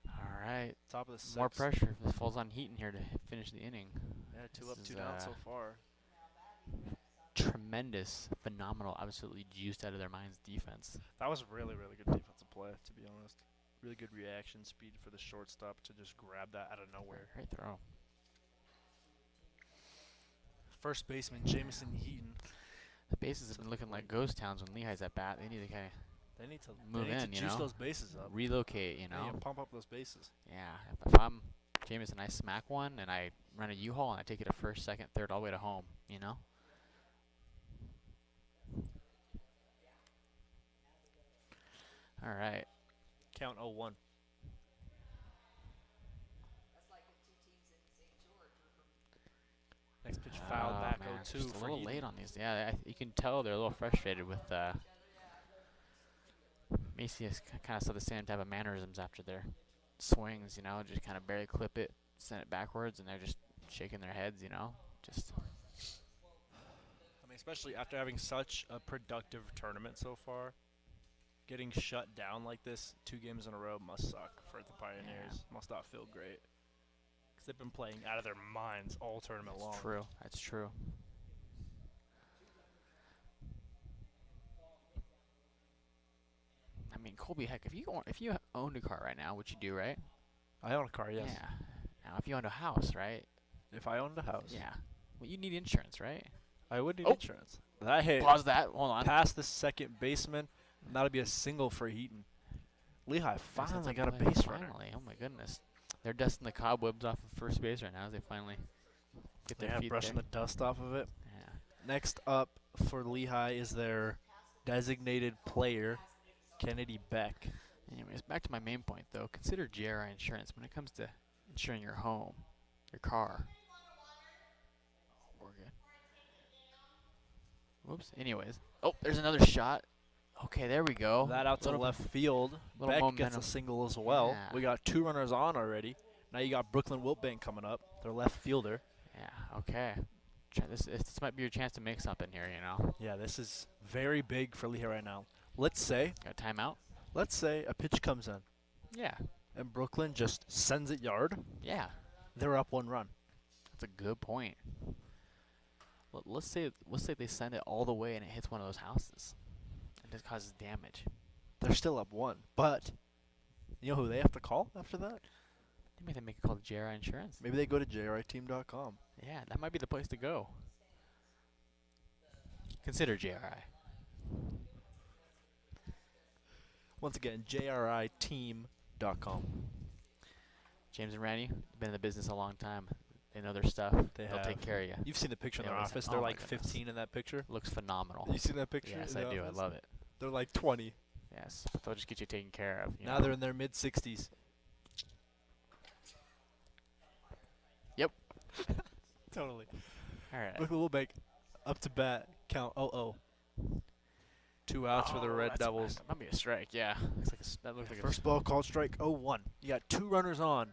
All right. Top of the 6th. More pressure if this falls on Heaton here to finish the inning. Yeah, 2 This up, is, 2 down so far. Tremendous, phenomenal, absolutely juiced out of their minds defense. That was a really, really good defensive play, to be honest. Really good reaction speed for the shortstop to just grab that out of nowhere. Great throw. First baseman, Jameson Heaton. The bases have been looking like ghost towns when Lehi's at bat. They need to kind They need to Move in, you juice know? those bases up. of relocate, you They know? need to pump up those bases. Yeah. If I'm Jameson, I smack one and I run a U-Haul and I take it to first, second, third, all the way to home, you know? All right. Count 0-1. Next pitch fouled back Man, 0-2 just a for little Heaton. late on these. Yeah, you can tell they're a little frustrated with Macy has kind of saw the same type of mannerisms after their swings, you know, just kind of barely clip it, send it backwards, and they're just shaking their heads, you know, just. I mean, especially after having such a productive tournament so far, getting shut down like this 2 games in a row must suck for the Pioneers. Yeah. Must not feel great. Because they've been playing out of their minds all tournament long. That's true. That's true. I mean, Colby, heck, if you owned a car right now, which you do, right? I own a car, yes. Yeah. Now, if you owned a house, right? If I owned a house, Yeah. Well, you need insurance, right? I would need Oh. insurance. That hit Pause that. Hold on. past the second baseman, and that'll be a single for Heaton. Lehi That's finally a got a play. base runner. Finally. Oh, my goodness. They're dusting the cobwebs off of first base right now as they finally get their feet Brushing there. the dust off of it. Yeah. Next up for Lehi is their designated player, Kennedy Beck. Anyways, back to my main point, though. Consider GRI insurance when it comes to insuring your home, your car. We're good. Whoops. Anyways. Oh, there's another shot. Okay, there we go. That out to Little- left field. little Beck momentum. gets a single as well. Yeah. We got 2 runners on already. Now you got Brooklyn Wiltbank coming up, their left fielder. Yeah, okay. This might be your chance to make something here, you know. Yeah, this is very big for Lehi right now. Let's say Got a timeout? a pitch comes in Yeah. and Brooklyn just sends it yard. Yeah. They're up 1 run. That's a good point. Let's say they send it all the way and it hits one of those houses. It just causes damage. They're still up 1, but you know who they have to call after that? They might make a call to JRI Insurance. Maybe they go to jriteam.com. Yeah, that might be the place to go. Consider JRI. Once again, jriteam.com. James and Randy, been in the business a long time. They know their stuff. They'll take care of you. You've seen the picture in They their always office. have- They're oh my like goodness. 15 in that picture. Looks phenomenal. You seen that picture? Yes, in I the do. I office? love it. They're like 20. Yes, but they'll just get you taken care of. You Now know? they're in their mid-60s. Yep. Totally. All right. Brooklyn Wilbank up to bat. Count 0-0. 2 outs for the Red Devils. That might be a strike. Yeah. That looks like First ball called strike 0-1. You got 2 runners on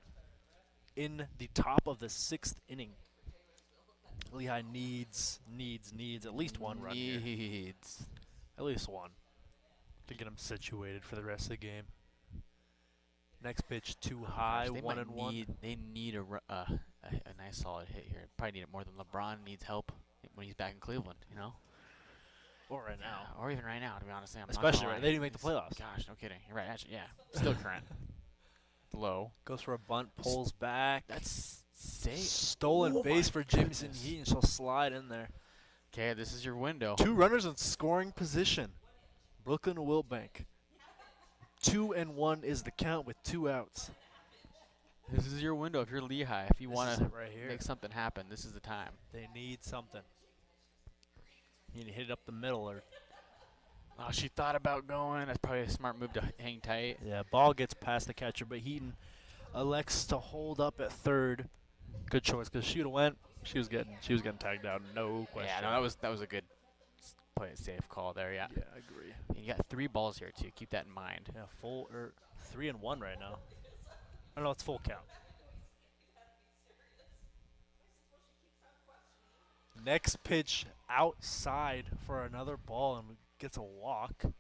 in the top of the 6th inning. Lehi needs at least 1 run here. Needs. At least 1 to get them situated for the rest of the game. Next pitch too high, Gosh, 1-1. They need a nice solid hit here. Probably need it more than LeBron needs help when he's back in Cleveland. You know. Or right now. Or even right now, to be honest. I'm not Especially gonna right. lie. They didn't make the playoffs. Gosh, no kidding. You're right. Actually, yeah. Still current. Low. Goes for a bunt, pulls back. That's safe. Stolen Oh base my for Jameson goodness. Heaton. She'll slide in there. Okay, this is your window. 2 runners in scoring position. Brooklyn Wiltbank. 2-1 is the count with 2 outs. This is your window. If you're Lehi, if you This want is to it right here. make something happen, this is the time. They need something. You need to hit it up the middle. Or Oh, she thought about going. That's probably a smart move to hang tight. yeah, ball gets past the catcher, but Heaton elects to hold up at third. Good choice, because she would have went. She was getting tagged out, no question. Yeah, no, that was a good play it safe call there. Yeah. Yeah, I agree. And you got 3 balls here too. Keep that in mind. Yeah, 3-1 right now. I don't know, it's full count. Next pitch outside for another ball and gets a walk. And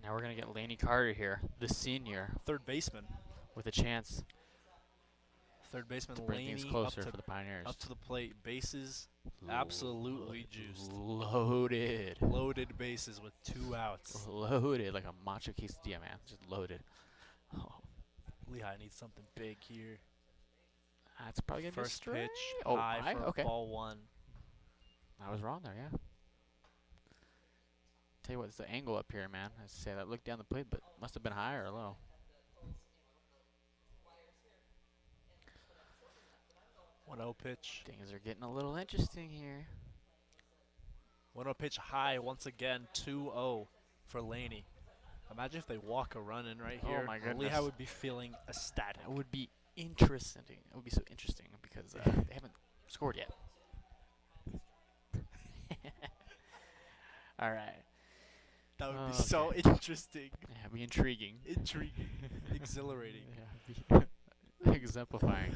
now we're gonna get Laney Carter here, the senior, Third baseman. with a chance Third baseman to bring Laney things closer up for the Pioneers. to the plate. Bases absolutely juiced. Loaded. Loaded bases with 2 outs. Loaded like a macho quesadilla, man. Just loaded. Oh, Lehi needs something big here. that's probably gonna First be a strike. pitch, Oh, high for okay. ball 1. I was wrong there, yeah. Tell you what, it's the angle up here, man. I say that looked down the plate, but must have been high or low. 1-0 pitch. Things are getting a little interesting here. 1-0 pitch high once again. 2-0 for Laney. Imagine if they walk a run in right Oh here. my goodness. Lehigh would be feeling ecstatic. That would be interesting. It would be so interesting because they haven't scored yet. All right. That would be Okay. so interesting. Yeah, it'd be intriguing. Intriguing. Exhilarating. Yeah, it'd be exemplifying.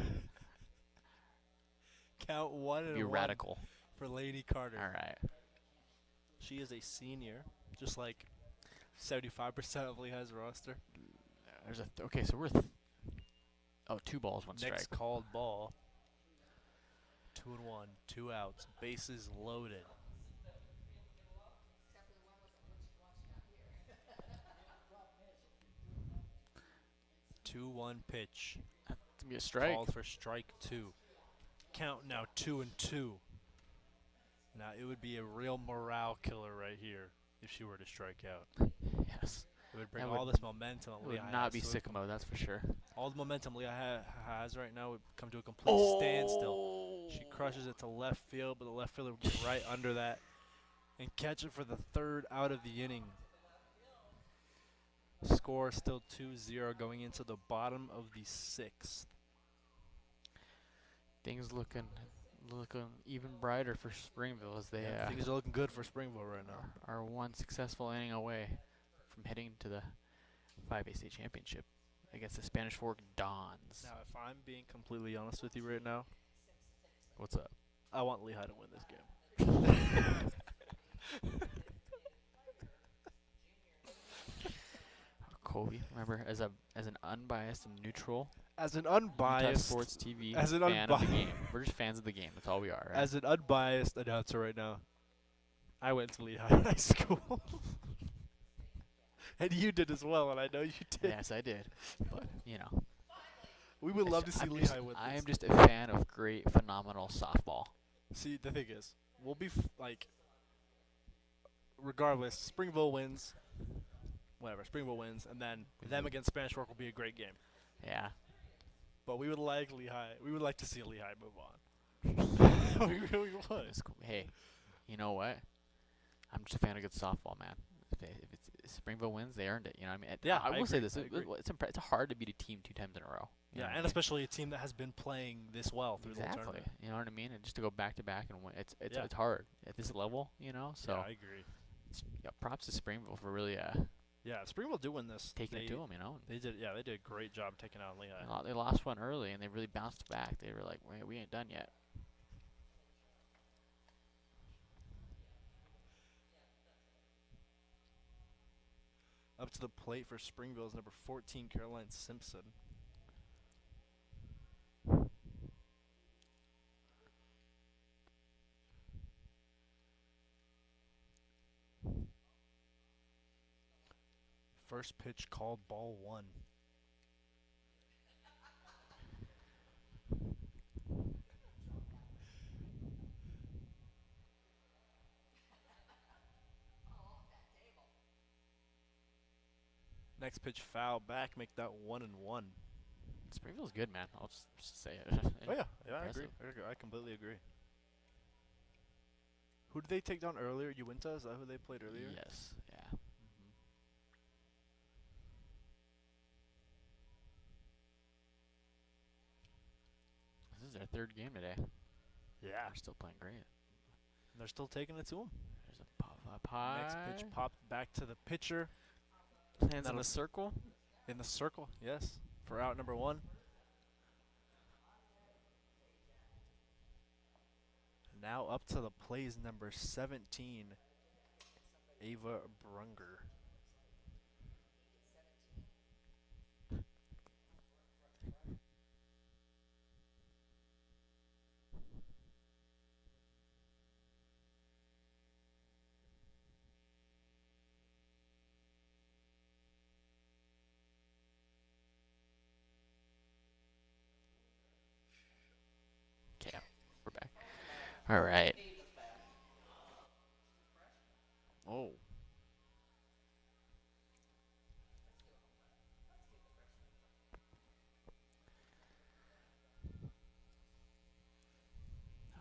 Count one It'd be and one radical. for Lady Carter. All right. She is a senior, just like 75% of Lehigh's roster. There's a okay, so we're 2 balls, 1 strike. Next called ball. 2 and 1, 2 outs, bases loaded. Two 1 pitch. That's gonna be a strike. Called for strike 2. Count now 2 and 2. Now it would be a real morale killer right here if she were to strike out. Yes. It would bring That all would- this momentum It that would Lehigh not has. be So sicko, that's for sure. all the momentum Lehigh has right now would come to a complete standstill. She crushes it to left field, but the left fielder would get right under that and catch it for the 3rd out of the inning. Score still 2-0 going into the bottom of the 6th. Things looking even brighter for Springville as they Things are looking good for Springville right now. are one successful inning away from heading to the 5A state championship against the Spanish Fork Dons. Now, if I'm being completely honest with you right now, What's up? I want Lehigh to win this game. Kobe, remember, as an unbiased and neutral As an Utah unbiased Sports TV as an fan of the unbi- game. We're just fans of the game. That's all we are. Right? As an unbiased announcer right now, I went to Lehigh High School. And you did as well, and I know you did. Yes, I did. But We would love to see Lehigh win I this. am just a fan of great, phenomenal softball. See, the thing is, we'll be regardless, Springville wins. Whatever, Springville wins, and then them against Spanish Fork will be a great game. Yeah. But we would like Lehigh. We would like to see Lehigh move on. We really would. It's cool. Hey, you know what? I'm just a fan of good softball, man. If Springville wins, they earned it. You know what I mean? Yeah, I will say agree, this. I agree. It's hard to beat a team 2 times in a row. You know Yeah, what I and mean? especially a team that has been playing this well through the Exactly. tournament. You know what I mean? And just to go back to back and win, it's Yeah. hard at this level. So Yeah, I agree. props to Springville for really Yeah, Springville do win this. taking it to them. They did. Yeah, they did a great job taking out Lehigh. They lost one early and they really bounced back. They were like, we ain't done yet. Up to the plate for Springville is number 14, Caroline Simpson. First pitch called ball 1. Next pitch foul back, make that 1-1. Springville's good, man. I'll just say it. Oh yeah, I agree. Impressive. I completely agree. Who did they take down earlier? Uinta? Is that who they played earlier? Yes. Yeah. This is their 3rd game today. Yeah. They're still playing great. They're still taking it to him. There's a pop up high. Next pitch popped back to the pitcher. Hands in That'll- the circle. In the circle, yes. For out number 1. Now up to the plate is number 17, Ava Brunger. Okay, we're back. All right. Oh.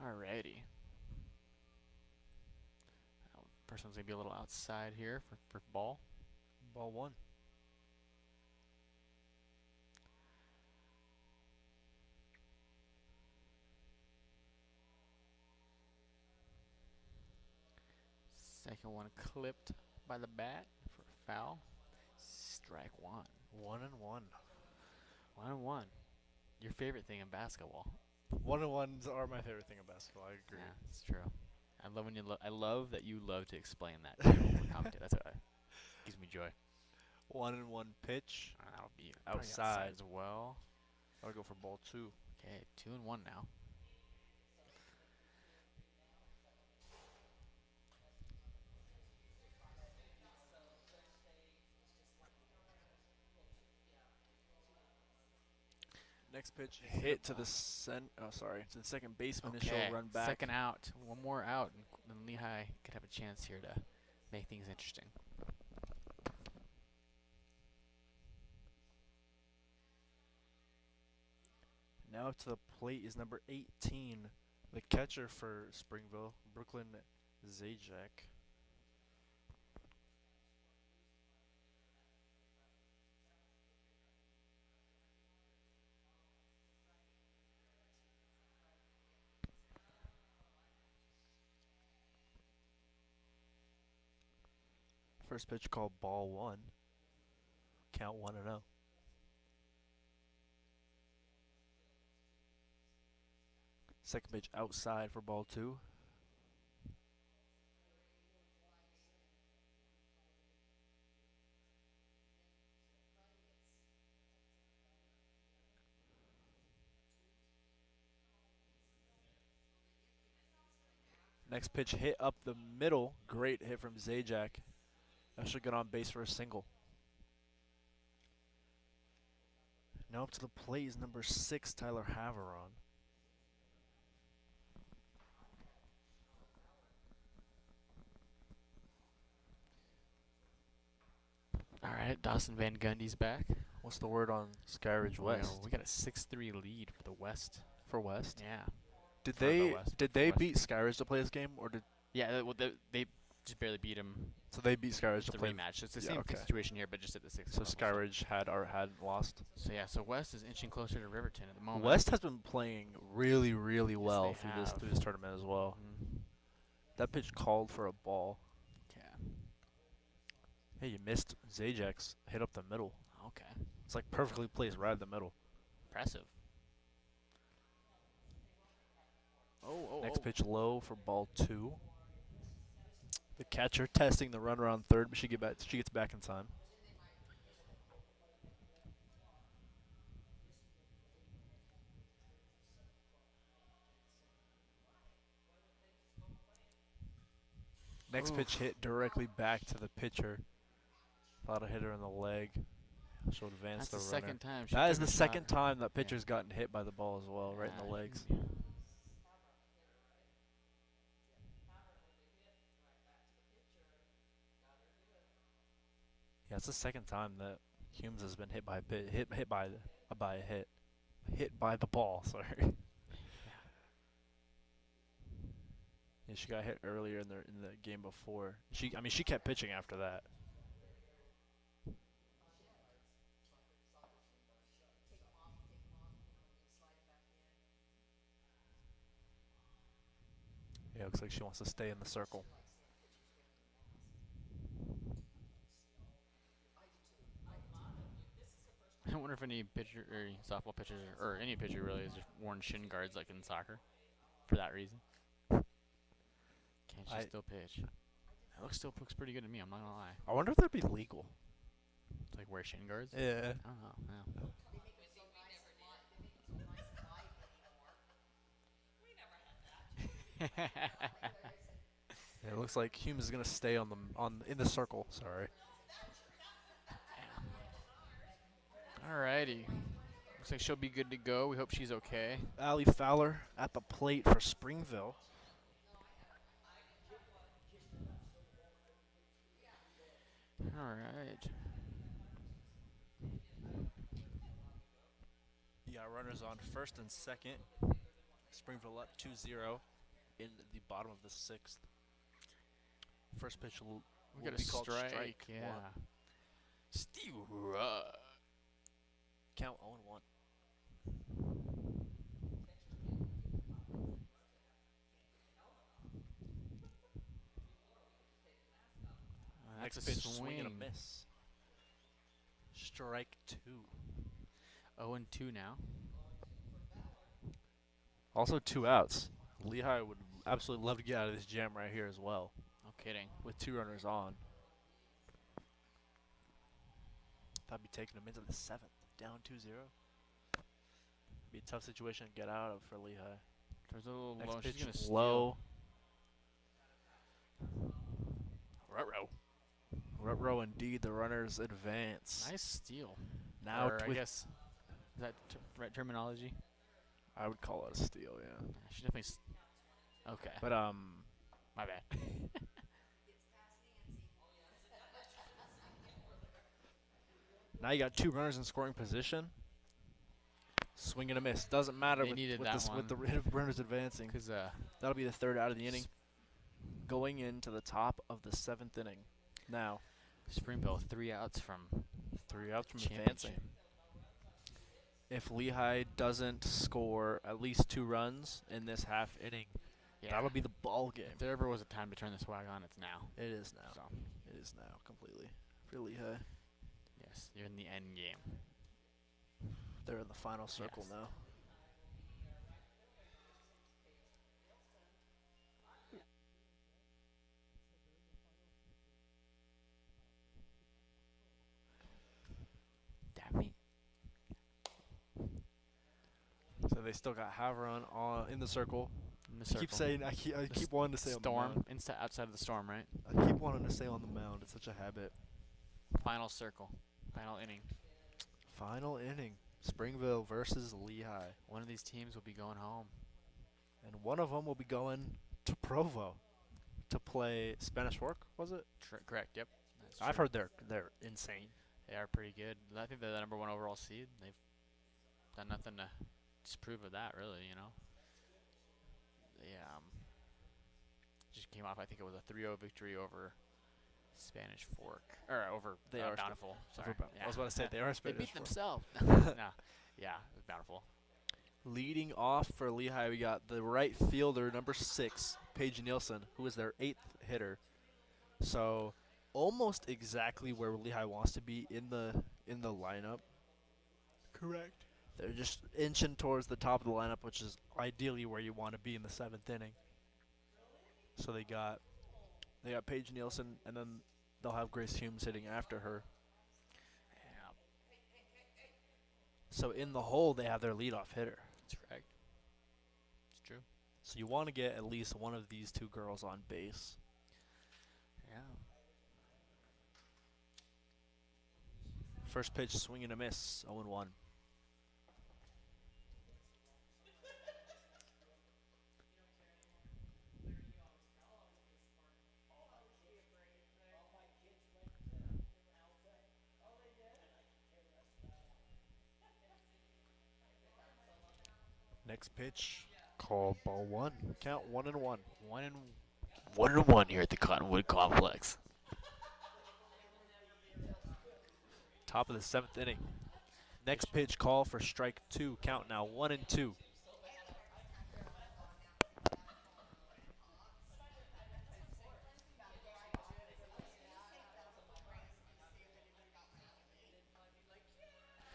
Alrighty. First one's gonna be a little outside here for ball. Ball one. Second one clipped by the bat for a foul. Strike one. 1-1. 1-1. Your favorite thing in basketball. 1-1s are my favorite thing in basketball. I agree. Yeah, it's true. I love when you. I love that you love to explain that to your commentator. That's what gives me joy. 1-1 pitch. That'll be Outside. as well. I'll go for ball two. Okay, 2-1 now. Next pitch hit to the to the second baseman. And she'll run back. Second out. One more out, and then Lehi could have a chance here to make things interesting. Now to the plate is number 18, the catcher for Springville, Brooklyn Zajac. First pitch called ball one. Count 1-0. Second pitch outside for ball two. Next pitch hit up the middle. Great hit from Zajac. That should get on base for a single. Now up to the plate is number 6, Tyler Haveron. All right, Dawson Van Gundy's back. What's the word on Skyridge West? We got a 6-3 lead for the West. For West? Yeah. Did For the they West, did for they West. beat Skyridge to play this game, or did Yeah, they just barely beat him. so they beat Skyridge to The play? rematch. It's the Yeah, same okay. situation here, but just at the 6th So level. Skyridge hadn't lost. So yeah, so West is inching closer to Riverton at the moment. West has been playing really, really well they through have. this tournament as well. Mhm. That pitch called for a ball. Okay. Hey, you missed Zajac's hit up the middle. Okay. It's like perfectly placed right in the middle. Impressive. Oh. Next pitch low for ball two. The catcher testing the runner on third, but she gets back in time. Next pitch hit directly back to the pitcher. Thought a hitter in the leg. She'll advance That's the the runner. second time. That is the second time that pitcher's gotten hit by the ball as well, right in the Yeah. legs. Yeah, it's the second time that Humes has been hit by the ball. Sorry. Yeah, she got hit earlier in the game before. She kept pitching after that. Yeah, looks like she wants to stay in the circle. I wonder if any pitcher or softball pitcher or any pitcher really has just worn shin guards like in soccer for that reason. Can she still pitch? It looks pretty good to me. I'm not gonna lie. I wonder if that'd be legal. It's like wear shin guards. Yeah. I don't know. Yeah. Yeah, it looks like Humes is gonna stay in the circle. Sorry. Alrighty. Looks like she'll be good to go. We hope she's okay. Allie Fowler at the plate for Springville. Alright. You got runners on first and second. Springville up 2-0 in the bottom of the 6th. First pitch will We got a be called strike. Yeah. one. Steve. Count 0-1. That's Next a pitch, swing and a swing. miss. Strike 2. 0-2 now. Also 2 outs. Lehi would absolutely love to get out of this jam right here as well, No kidding. with 2 runners on. That'd be taking them into the 7th, down 2-0. Be a tough situation to get out of for Lehi. There's a little Next low. She's pitch, gonna steal. low. Ruh-roh indeed, the runners advance. Nice steal. Now Or I with, guess is that right terminology? I would call it a steal, yeah. Yeah, she definitely. Okay. But My bad. now you got 2 runners in scoring position. Swing and a miss. Doesn't matter They with, needed with, that this, with the one. runners advancing. Because That'll be the 3rd out of the inning. Going into the top of the 7th inning. Now, Springville 3 outs from 3 outs from championship. advancing. If Lehi doesn't score at least 2 runs in this half inning, Yeah. that'll be the ball game. If there ever was a time to turn the swag on, it's now. It is now. So It is now completely for Lehi. yes, you're in the end game. They're in the final circle Yes. now. Damn me. So they still got Havron on in the circle. In the I keep circle. saying I keep wanting to say on the Storm. mound. Outside of the storm, right? I keep wanting to say on the mound. It's such a habit. Final circle. Final inning. Final inning. Springville versus Lehi. One of these teams will be going home. And one of them will be going to Provo to play Spanish Fork, was it? Correct. Yep. That's I've true. heard they're insane. They are pretty good. I think they're the #1 overall seed. They've done nothing to disprove of that, really. You know. They just came off. I think it was a 3-0 victory over Spanish Fork or over They are Bountiful. Sorry. I was about to say they are They Spanish beat Fork. themselves. No. Yeah, it was Bountiful. Leading off for Lehi, we got the right fielder, number 6, Paige Nielsen, who is their 8th hitter. So almost exactly where Lehi wants to be in the lineup. Correct. They're just inching towards the top of the lineup, which is ideally where you want to be in the 7th inning. So they got Paige Nielsen, and then they'll have Grace Humes hitting after her. Yeah, So in the hole, they have their leadoff hitter. that's correct. It's true. So you want to get at least one of these 2 girls on base. Yeah. First pitch, swing and a miss, 0-1. Next pitch, called ball 1. Count 1-1. 1-1 here at the Cottonwood Complex. Top of the 7th inning. Next pitch, call for strike 2. Count now 1-2.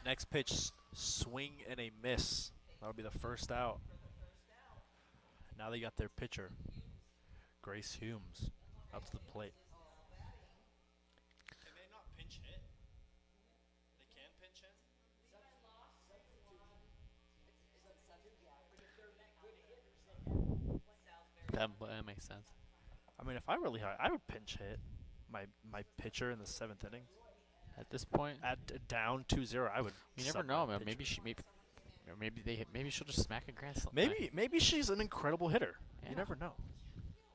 Next pitch, swing and a miss. That'll be the first out. Now they got their pitcher, Grace Humes, up to the plate. Can they not pinch hit? They can pinch hit? That makes sense. I mean, if I were Lehi, I would pinch hit my pitcher in the 7th inning. At this point, At down 2-0, I would. you never sub know, my man. pitcher. Maybe she'll just smack a grand slam. Maybe she's an incredible hitter. Yeah. You never know.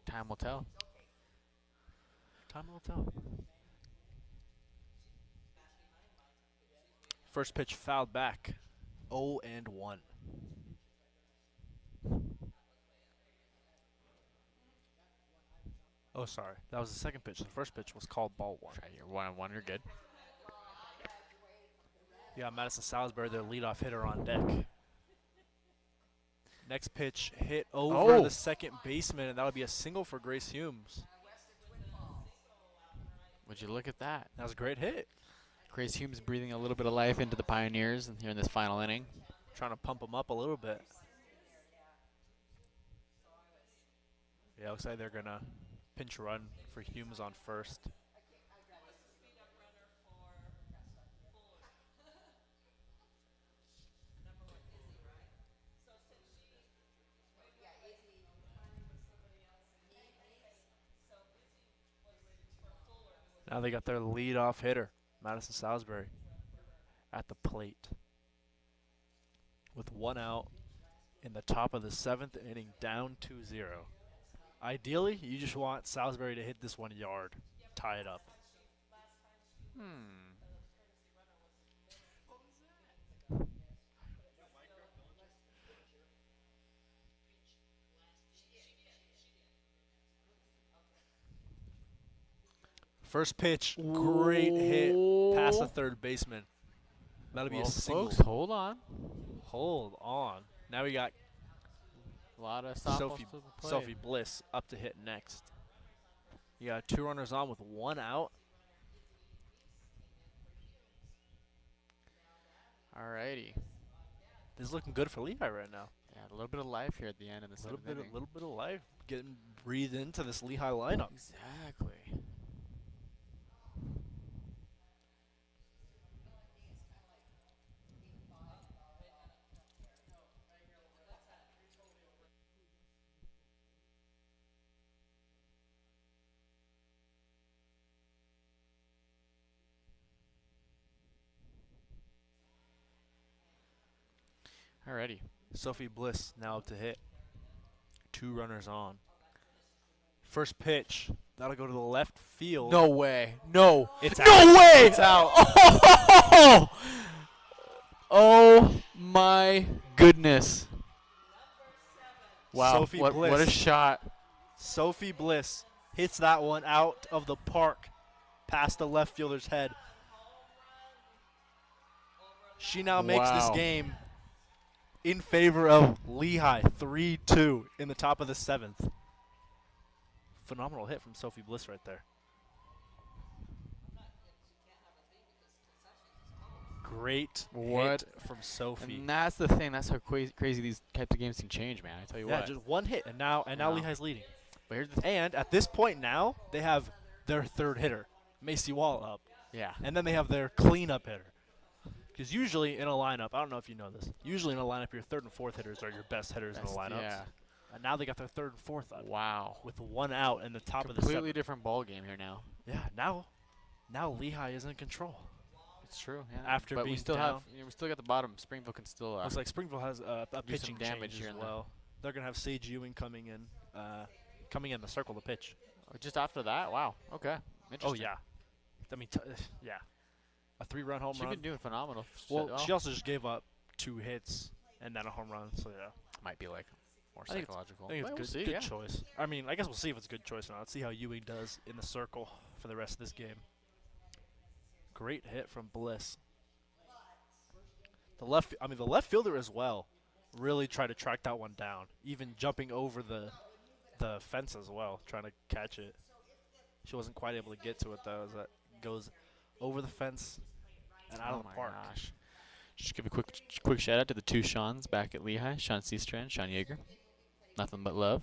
Time will tell. Time will tell. First pitch fouled back. 0-1. Oh, sorry. That was the second pitch. The first pitch was called ball 1. Try your 1-1. You're good. You got Madison Salisbury, their leadoff hitter, on deck. Next pitch hit over the second baseman, and that'll be a single for Grace Humes. Would you look at that? That was a great hit. Grace Humes breathing a little bit of life into the Pioneers here in this final inning. Trying to pump them up a little bit. Yeah, looks like they're going to pinch run for Humes on first. Now they got their leadoff hitter, Madison Salisbury, at the plate. With 1 out in the top of the 7th inning, down 2-0. Ideally, you just want Salisbury to hit this 1 yard, tie it up. First pitch, great hit past the third baseman. That'll be a single. Folks, hold on. Hold on. Now we got A lot of softballs to the plate. Sophie Bliss up to hit next. You got 2 runners on with 1 out. Alrighty. This is looking good for Lehi right now. Yeah, a little bit of life here at the end of the 7th inning. A little bit of life getting breathed into this Lehi lineup. Exactly. Alrighty. Sophie Bliss now up to hit. 2 runners on. First pitch. That'll go to the left field. No way. No. It's no out. way. It's out. Oh my goodness. Wow. Sophie What Bliss. a shot. Sophie Bliss hits that one out of the park past the left fielder's head. She now makes this game in favor of Lehi, 3-2 in the top of the 7th. Phenomenal hit from Sophie Bliss right there. Great hit from Sophie. And that's the thing. That's how crazy these types of games can change, man. I tell you what. Yeah, just 1 hit, and now Lehi's leading. But here's the And at this point now, they have their 3rd hitter, Macy Wall, up. Yeah. And then they have their cleanup hitter. Because usually in a lineup, I don't know if you know this, usually in a lineup, your 3rd and 4th hitters are your best hitters in the lineups. Yeah. And now they got their 3rd and 4th up. Wow. With 1 out in the top of the 7th. Completely different ball game here now. Yeah, now Lehi is in control. It's true. Yeah. After but being we still down. we still got the bottom. Springville can still. Looks like Springville has a pitching some damage change here as and well. They're gonna have Sage Ewing coming in the circle to pitch. Just after that, wow. Okay. Oh Interesting. yeah, I mean yeah, a 3-run home She's run. been doing phenomenal. Well, she also just gave up 2 hits and then a home run. So yeah, might be like more I think psychological. I think Well, it's we'll good see, choice. I mean, I guess we'll see if it's a good choice or not. Let's see how Ewing does in the circle for the rest of this game. Great hit from Bliss. The left fielder as well really tried to track that one down, even jumping over the fence as well, trying to catch it. She wasn't quite able to get to it though, as that goes over the fence and out of the park. Gosh. Just give a quick shout out to the 2 Seans back at Lehi, Sean Seastrand, Sean Yeager. Nothing but love.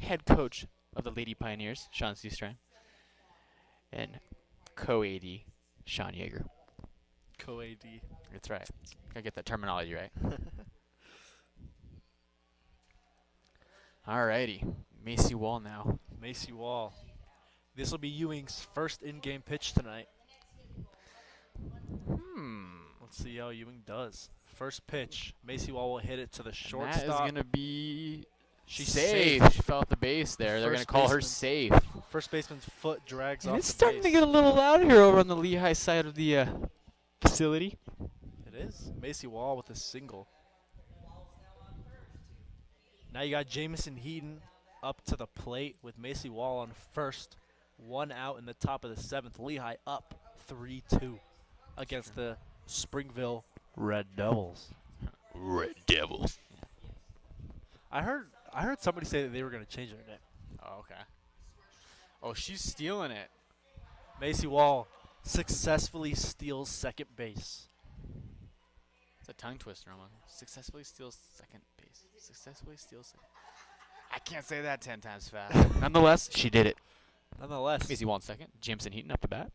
Head coach of the Lady Pioneers, Sean Seastrand. And co-AD, Sean Yeager. Co-AD. That's right. Gotta get that terminology right. Alrighty. Macy Wall now. Macy Wall. This will be Ewing's first in-game pitch tonight. Let's see how Ewing does. First pitch. Macy Wall will hit it to the shortstop. That is going to be She's safe. safe. She fell off the base there. They're going to First call her baseman. safe. First baseman's foot drags And off it's the starting base. to get a little loud here over on the Lehi side of the facility. It is. Macy Wall with a single. Now you got Jameson Heaton up to the plate with Macy Wall on first. 1 out in the top of the 7th. Lehi up 3-2. against the Springville Red Devils. Red Devils. I heard somebody say that they were going to change their name. Oh, okay. Oh, she's stealing it. Macy Wall successfully steals second base. It's a tongue twister almost. Successfully steals second base. Successfully steals second. I can't say that 10 times fast. Nonetheless, she did it. Nonetheless, Macy Wall in second. Jameson Heaton up to bat.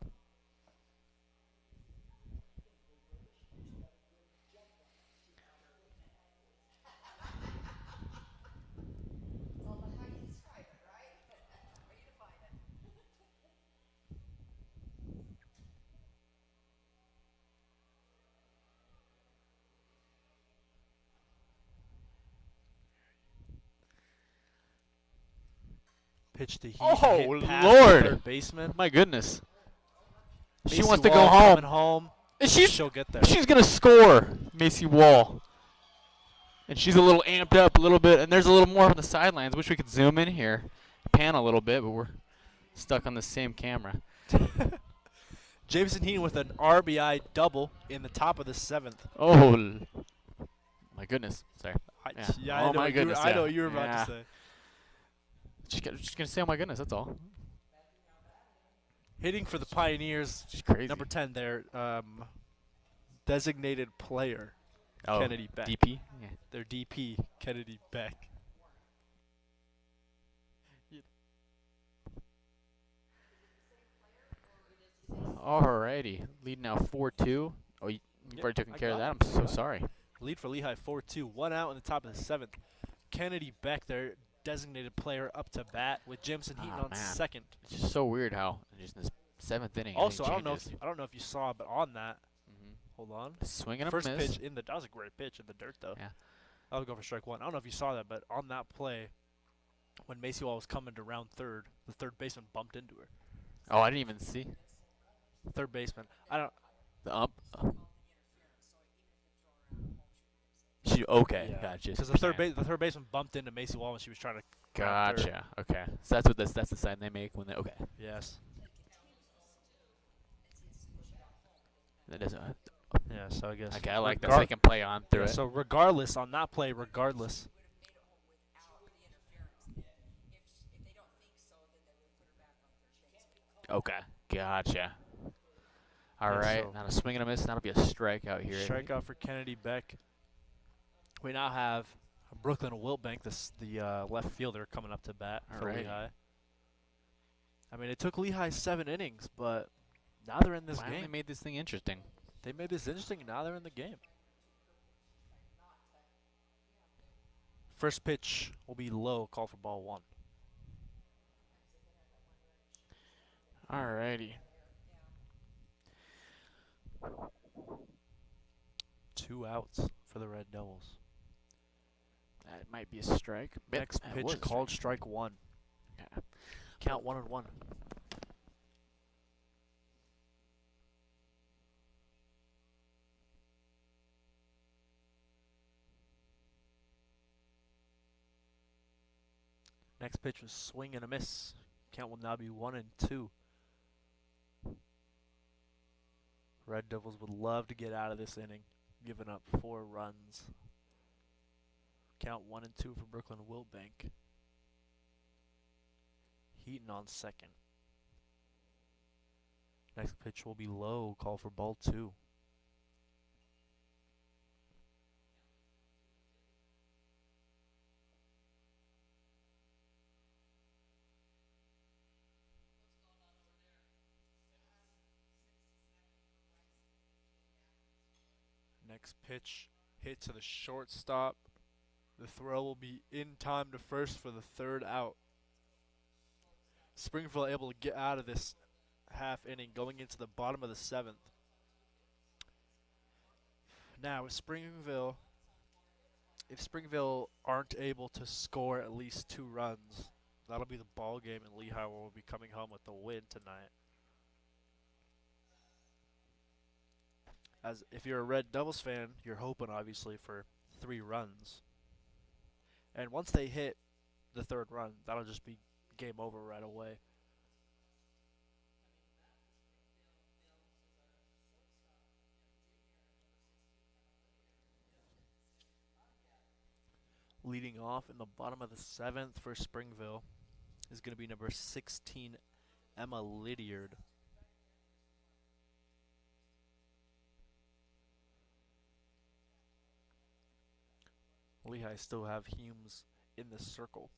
pitch to Heat. Oh, hit past Lord. the third baseman. My goodness. She Macy wants to go Wall home. coming home. And She'll get there. she's going to score, Macy Wall. And she's a little amped up a little bit. And there's a little more on the sidelines. Wish we could zoom in here. Pan a little bit, but we're stuck on the same camera. Jameson Heaton with an RBI double in the top of the seventh. Oh, my goodness. Sorry. Yeah. I Oh, know my goodness, I know yeah. what you were about Yeah. to say. Just going to say, oh, my goodness. That's all. Hitting for the Pioneers, She's crazy. number 10 there, designated player, Oh, Kennedy Beck. DP? Yeah. Their DP, Kennedy Beck. Alrighty. Lead now 4-2. Oh, you've already taken I care of got that? it. I'm so sorry. Lead for Lehi 4-2. 1 out in the top of the 7th. Kennedy Beck, their designated player, up to bat with Jameson Heaton Ah, on man. second. It's just so weird how just in this 7th inning. Also, I everything don't changes. know if you saw, but on that, Mhm. hold on. Swing and a First miss. pitch in the that was a great pitch in the dirt though. Yeah. I would go for strike one. I don't know if you saw that, but on that play, when Macy Wall was coming to round third, the third baseman bumped into her. Oh, I didn't even see Third baseman. I don't. the ump. She okay. Yeah. Gotcha. Because the third baseman bumped into Macy Wall when she was trying to. round third. Gotcha. Okay. So that's what that's the sign they make when they okay. Yes. That doesn't. Yeah. So I guess. Okay, I like that. So they can play on through Yeah, it. so regardless on that play, regardless. Okay. Gotcha. All Yeah, right. so- Now a swing and a miss. That'll be a strikeout here. I think. Strikeout for Kennedy Beck. We now have Brooklyn Wiltbank, the left fielder, coming up to bat for Alrighty. Lehi. I mean, it took Lehi 7 innings, but now they're in this Finally game. made this thing interesting. They made this interesting, and now they're in the game. First pitch will be low, call for ball one. Alrighty. 2 outs for the Red Devils. That might be a strike. Yep, Next that pitch was a called strike one. Okay. Count 1-1. Next pitch was swing and a miss. Count will now be 1-2. Red Devils would love to get out of this inning, giving up 4 runs. Count 1-2 for Brooklyn Wiltbank. Heaton on second. Next pitch will be low, call for ball 2. Next pitch hit to the shortstop. The throw will be in time to first for the 3rd out. Springville able to get out of this half inning going into the bottom of the 7th. Now, if Springville aren't able to score at least 2 runs, that'll be the ball game, and Lehi will be coming home with the win tonight. As if you're a Red Devils fan, you're hoping obviously for 3 runs. And once they hit the 3rd run, that'll just be game over right away. Leading off in the bottom of the 7th for Springville is going to be number 16, Emma Lydiard. Lehi still have Humes in the circle.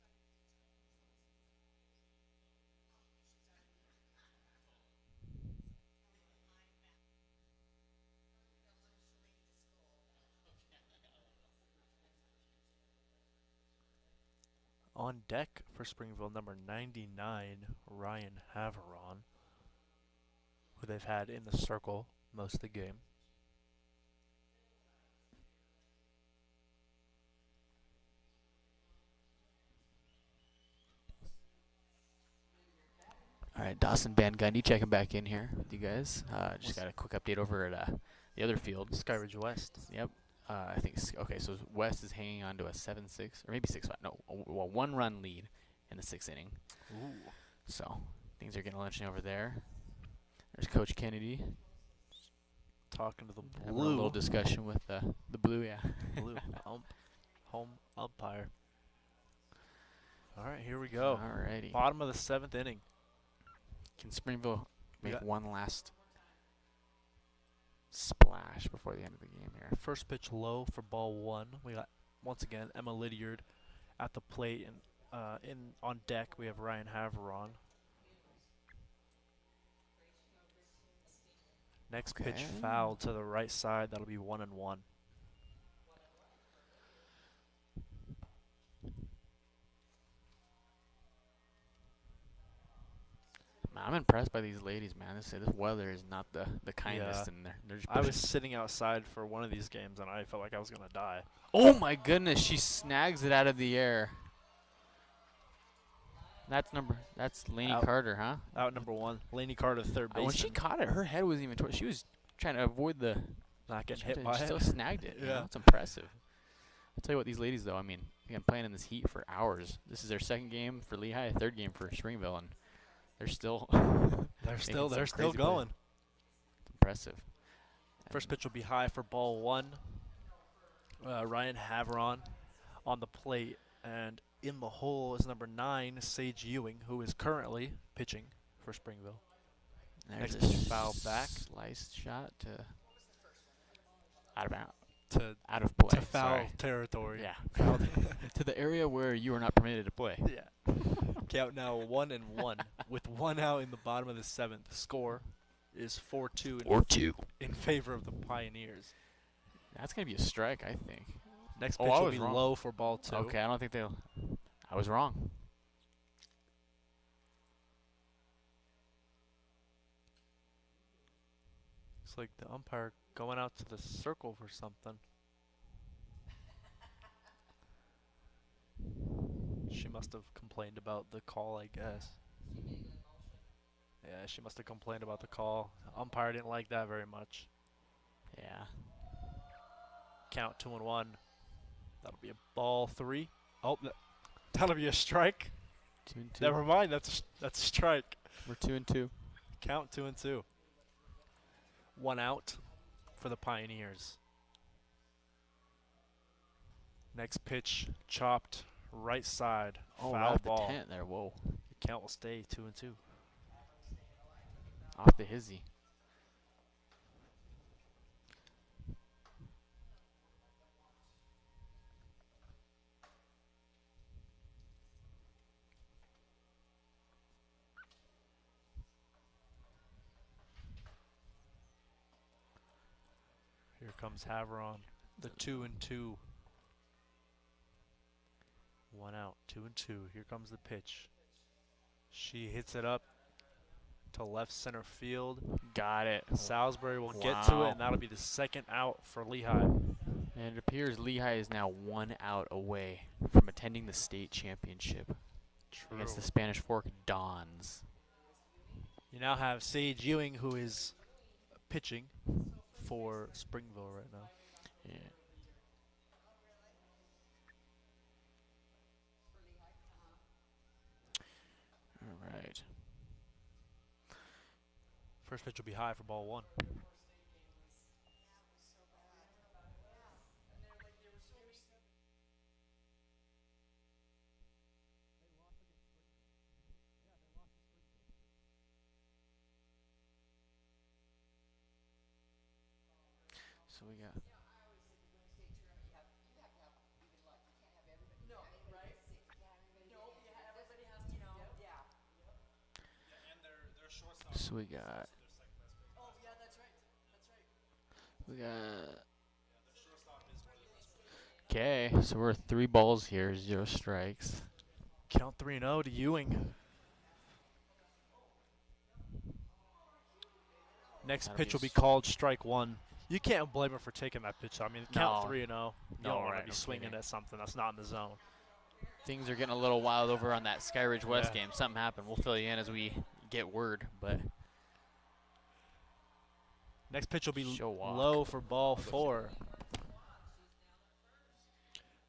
On deck for Springville, number 99, Ryan Haveron, who they've had in the circle most of the game. All right, Dawson Van Gundy checking back in here with you guys. Just got a quick update over at the other field. Skyridge West. Yep. I think, okay, so West is hanging on to a 7-6, or maybe 6-5. No, well, 1-run lead in the 6th inning. Ooh. So things are getting luncheon over there. There's Coach Kennedy. Talking to the Having blue. a little discussion with the blue, yeah. Blue home umpire. All right, here we go. Alrighty. Bottom of the 7th inning. Can Springville make got- one last splash before the end of the game here? First pitch low for ball 1. We got, once again, Emma Lydiard at the plate, and on deck we have Ryan Haveron. Next pitch Okay. foul to the right side. That'll be 1-1. Man, I'm impressed by these ladies, man. This weather is not the kindest, and they're just I was pushing. sitting outside for one of these games, and I felt like I was going to die. Oh my goodness, she snags it out of the air. That's Lainey Out. Carter, huh? Out number 1, Lainey Carter, third baseman. When she caught it, her head wasn't even towards. She was trying to avoid the. Not getting she hit by it. still snagged it. You Yeah. know, it's impressive. I'll tell you what, these ladies though. I mean, again, playing in this heat for hours. This is their 2nd game for Lehi, 3rd game for Springville, and they're still. They're still some still crazy going. plays. It's impressive. First And pitch will be high for ball 1. Ryan Haveron on the plate, and in the hole is number 9, Sage Ewing, who is currently pitching for Springville. there's Next a pitch foul back. Sliced shot to out of To play. foul Sorry. territory. Yeah, foul to the area where you are not permitted to play. Yeah. Count now 1-1 with 1 out in the bottom of the 7th. Score is 4-2 in favor of the Pioneers. That's gonna be a strike, I think. Next Oh, pitch I will was be wrong. low for ball 2. Okay, I don't think they'll. I was wrong. Looks like the umpire going out to the circle for something. She must have complained about the call, I guess. Yeah, she must have complained about the call. Umpire didn't like that very much. Yeah. Count 2-1. That'll be a ball 3. Oh, that'll be a strike. 2-2. Never mind, that's a strike. We're 2-2. Count 2-2. 1 out for the Pioneers. Next pitch chopped right side. Oh, Foul right off ball. the tent there. Whoa. The count will stay 2-2. Off the hizzy. Here comes Haveron. The 2-2. 1 out. 2-2. Here comes the pitch. She hits it up to left center field. Got it. Salisbury will get to it, Wow. and that'll be the 2nd out for Lehi. And it appears Lehi is now 1 out away from attending the state championship against the Spanish Fork Dons. You now have Sage Ewing, who is pitching for Springville right now. Yeah. All right. First pitch will be high for ball 1. So we got. So we got. We got. Okay, so we're 3 balls here, 0 strikes. Count 3-0 to Ewing. Next That'll pitch be will be called strike 1. You can't blame him for taking that pitch. I mean, count No. 3-0. You No, don't want to right, be no swinging kidding. at something that's not in the zone. Things are getting a little wild over on that Skyridge West Yeah. game. Something happened. We'll fill you in as we get word, but Next pitch will be show walk. low for ball 4.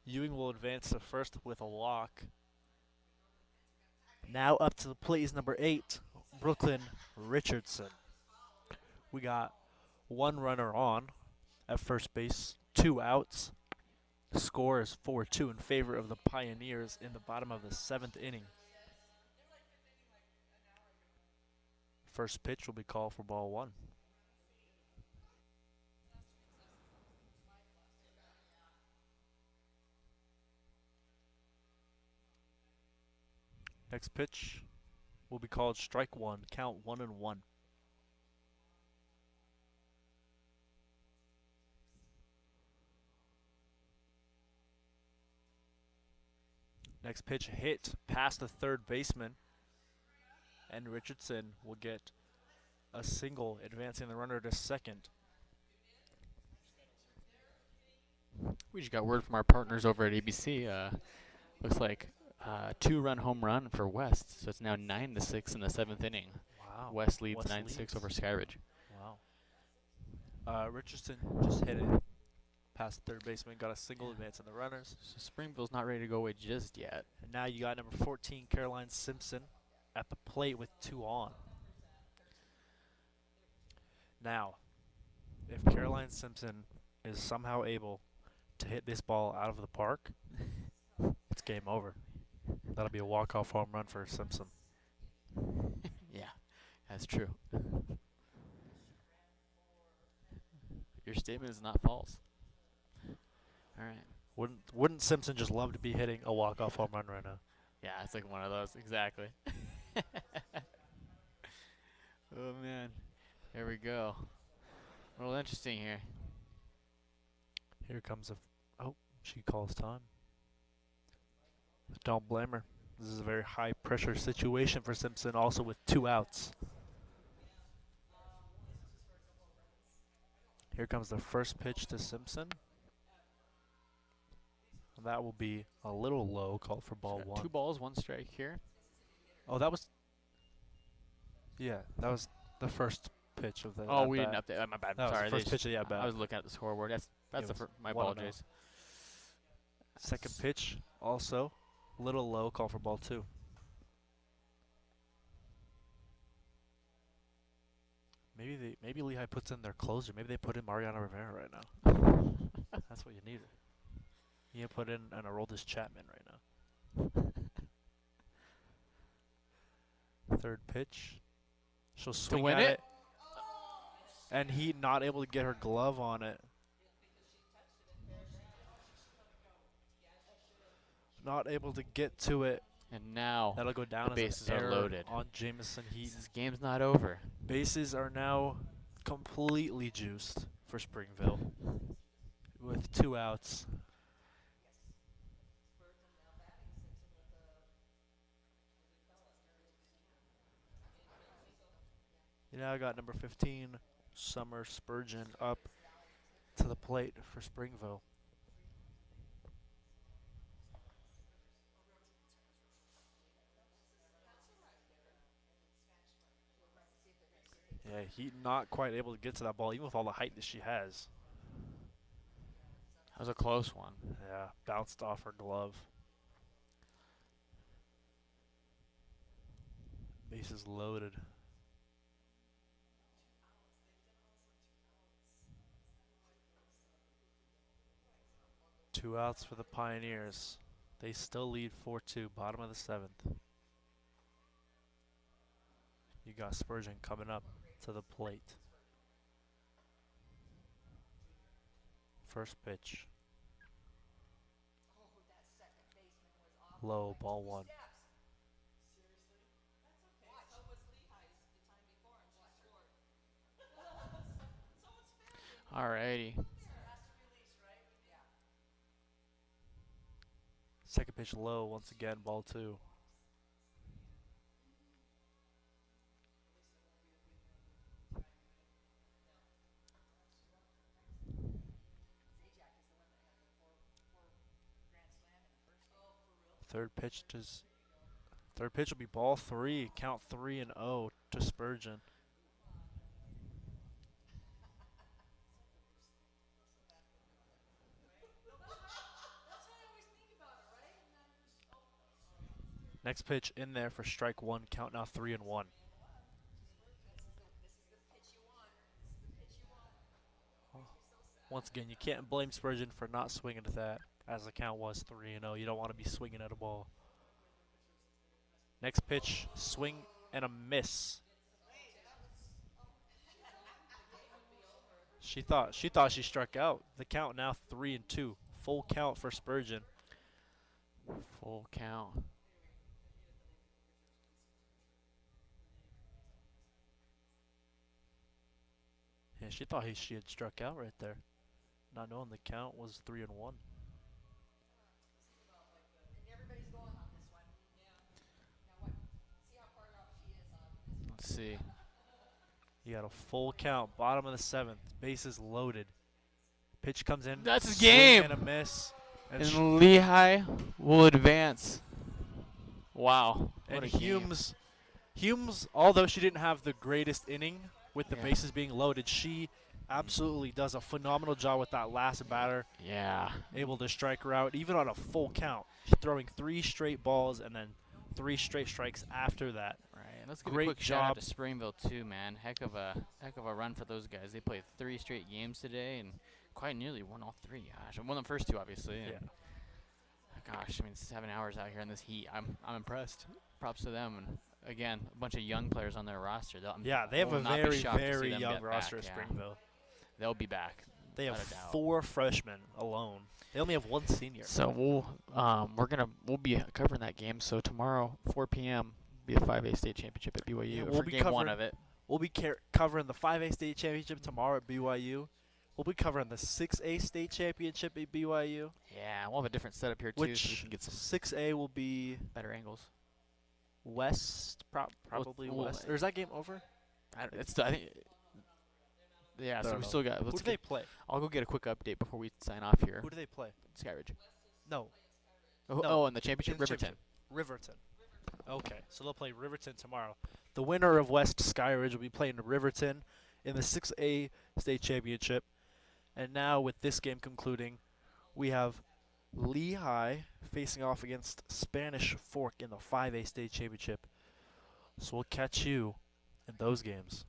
Ewing will advance to first with a walk. Now up to the plate is number 8, Brooklyn Richardson. We got 1 runner on at first base, 2 outs. The score is 4-2 in favor of the Pioneers in the bottom of the 7th inning. First pitch will be called for ball 1. Next pitch will be called strike 1, count 1-1. Next pitch hit past the third baseman, and Richardson will get a single, advancing the runner to second. We just got word from our partners over at ABC. Looks like 2-run home run for West, so it's now 9-6 in the 7th inning. Wow. West leads West 9-6 leads. over Skyridge. Wow. Richardson just hit it past the third baseman, got a single, advancing the runners. So Springville's not ready to go away just yet. And now you got number 14, Caroline Simpson, at the plate with 2 on. Now, if Caroline Simpson is somehow able to hit this ball out of the park, it's game over. That'll be a walk-off home run for Simpson. Yeah, that's true. Your statement is not false. All right. Wouldn't Simpson just love to be hitting a walk-off home run right now? Yeah, it's like one of those. Exactly. Oh, man. Here we go. A little interesting here. Here comes she calls time. Don't blame her. This is a very high-pressure situation for Simpson, also with 2 outs. Here comes the first pitch to Simpson. That will be a little low, called for ball 1. 2 balls, 1 strike here. Oh, that was the first pitch of the. Oh, we didn't update. My bad. That was Sorry. the first pitch of the at-bat. I was looking at the scoreboard. That's my 1-0. apologies. Second pitch, also a little low, call for ball 2. Maybe Lehi puts in their closer. Maybe they put in Mariano Rivera right now. That's what you need. You put in an Aroldis Chapman right now. Third pitch. She'll swing win at it? it. And Heat not able to get her glove on it. Not able to get to it. And now That'll go down as bases an are error loaded. on Jameson Heaton. This game's not over. Bases are now completely juiced for Springville with 2 outs. You now got number 15, Summer Spurgeon, up to the plate for Springville. Yeah, Heaton not quite able to get to that ball, even with all the height that she has. That was a close one. Yeah, bounced off her glove. Bases loaded. Two outs for the Pioneers. They still lead 4-2, bottom of the 7th. You got Spurgeon coming up to the plate. First pitch. Low, ball one. Alrighty. Second pitch low once again, ball two. Third pitch will be ball three. Count 3-0 to Spurgeon. Next pitch in there for strike one. Count now 3-1. Once again, you can't blame Spurgeon for not swinging at that, as the count was 3-0. You don't want to be swinging at a ball. Next pitch, swing and a miss. She thought she struck out. The count now 3-2. Full count for Spurgeon. Full count. Yeah, she thought she had struck out right there, not knowing the count was 3-1. Let's see. You got a full count, bottom of the seventh, bases loaded. Pitch comes in. That's his swing game. and a miss. And Lehi will advance. Wow. And What a game. Humes, although she didn't have the greatest inning with the Yeah. bases being loaded, she absolutely does a phenomenal job with that last batter, Yeah. able to strike her out, even on a full count, throwing 3 straight balls and then 3 straight strikes after that. Right. And let's give Great a quick shout out job. to Springville too, man. Heck of a run for those guys. They played 3 straight games today and quite nearly won all 3. Gosh, won the first 2 obviously. Yeah. And gosh, I mean 7 hours out here in this heat. I'm impressed. Props to them. And again, a bunch of young players on their roster. Yeah, they have will a not be very, shocked to see very them young get roster back, at yeah. Springville. They'll be back. They have without a doubt. 4 freshmen alone. They only have 1 senior. So we'll be covering that game. So tomorrow, 4 p.m. be a 5A state championship at BYU. Yeah, for we'll be game 1 covering- of it. We'll be covering the 5A state championship tomorrow at BYU. We'll be covering the 6A state championship at BYU. Yeah, we'll have a different setup here too, so we Which can get some 6A will be better angles. West, probably well, West. Or is that game over? I think. Yeah, I so don't we know. still got. Who Let's do they get, play? I'll go get a quick update before we sign off here. Who do they play? Skyridge. No, Oh, No. oh, and the championship, In the Riverton. championship. Riverton. Okay, so they'll play Riverton tomorrow. The winner of West Skyridge will be playing Riverton in the 6A state championship. And now, with this game concluding, we have Lehi facing off against Spanish Fork in the 5A state championship. So we'll catch you in those games.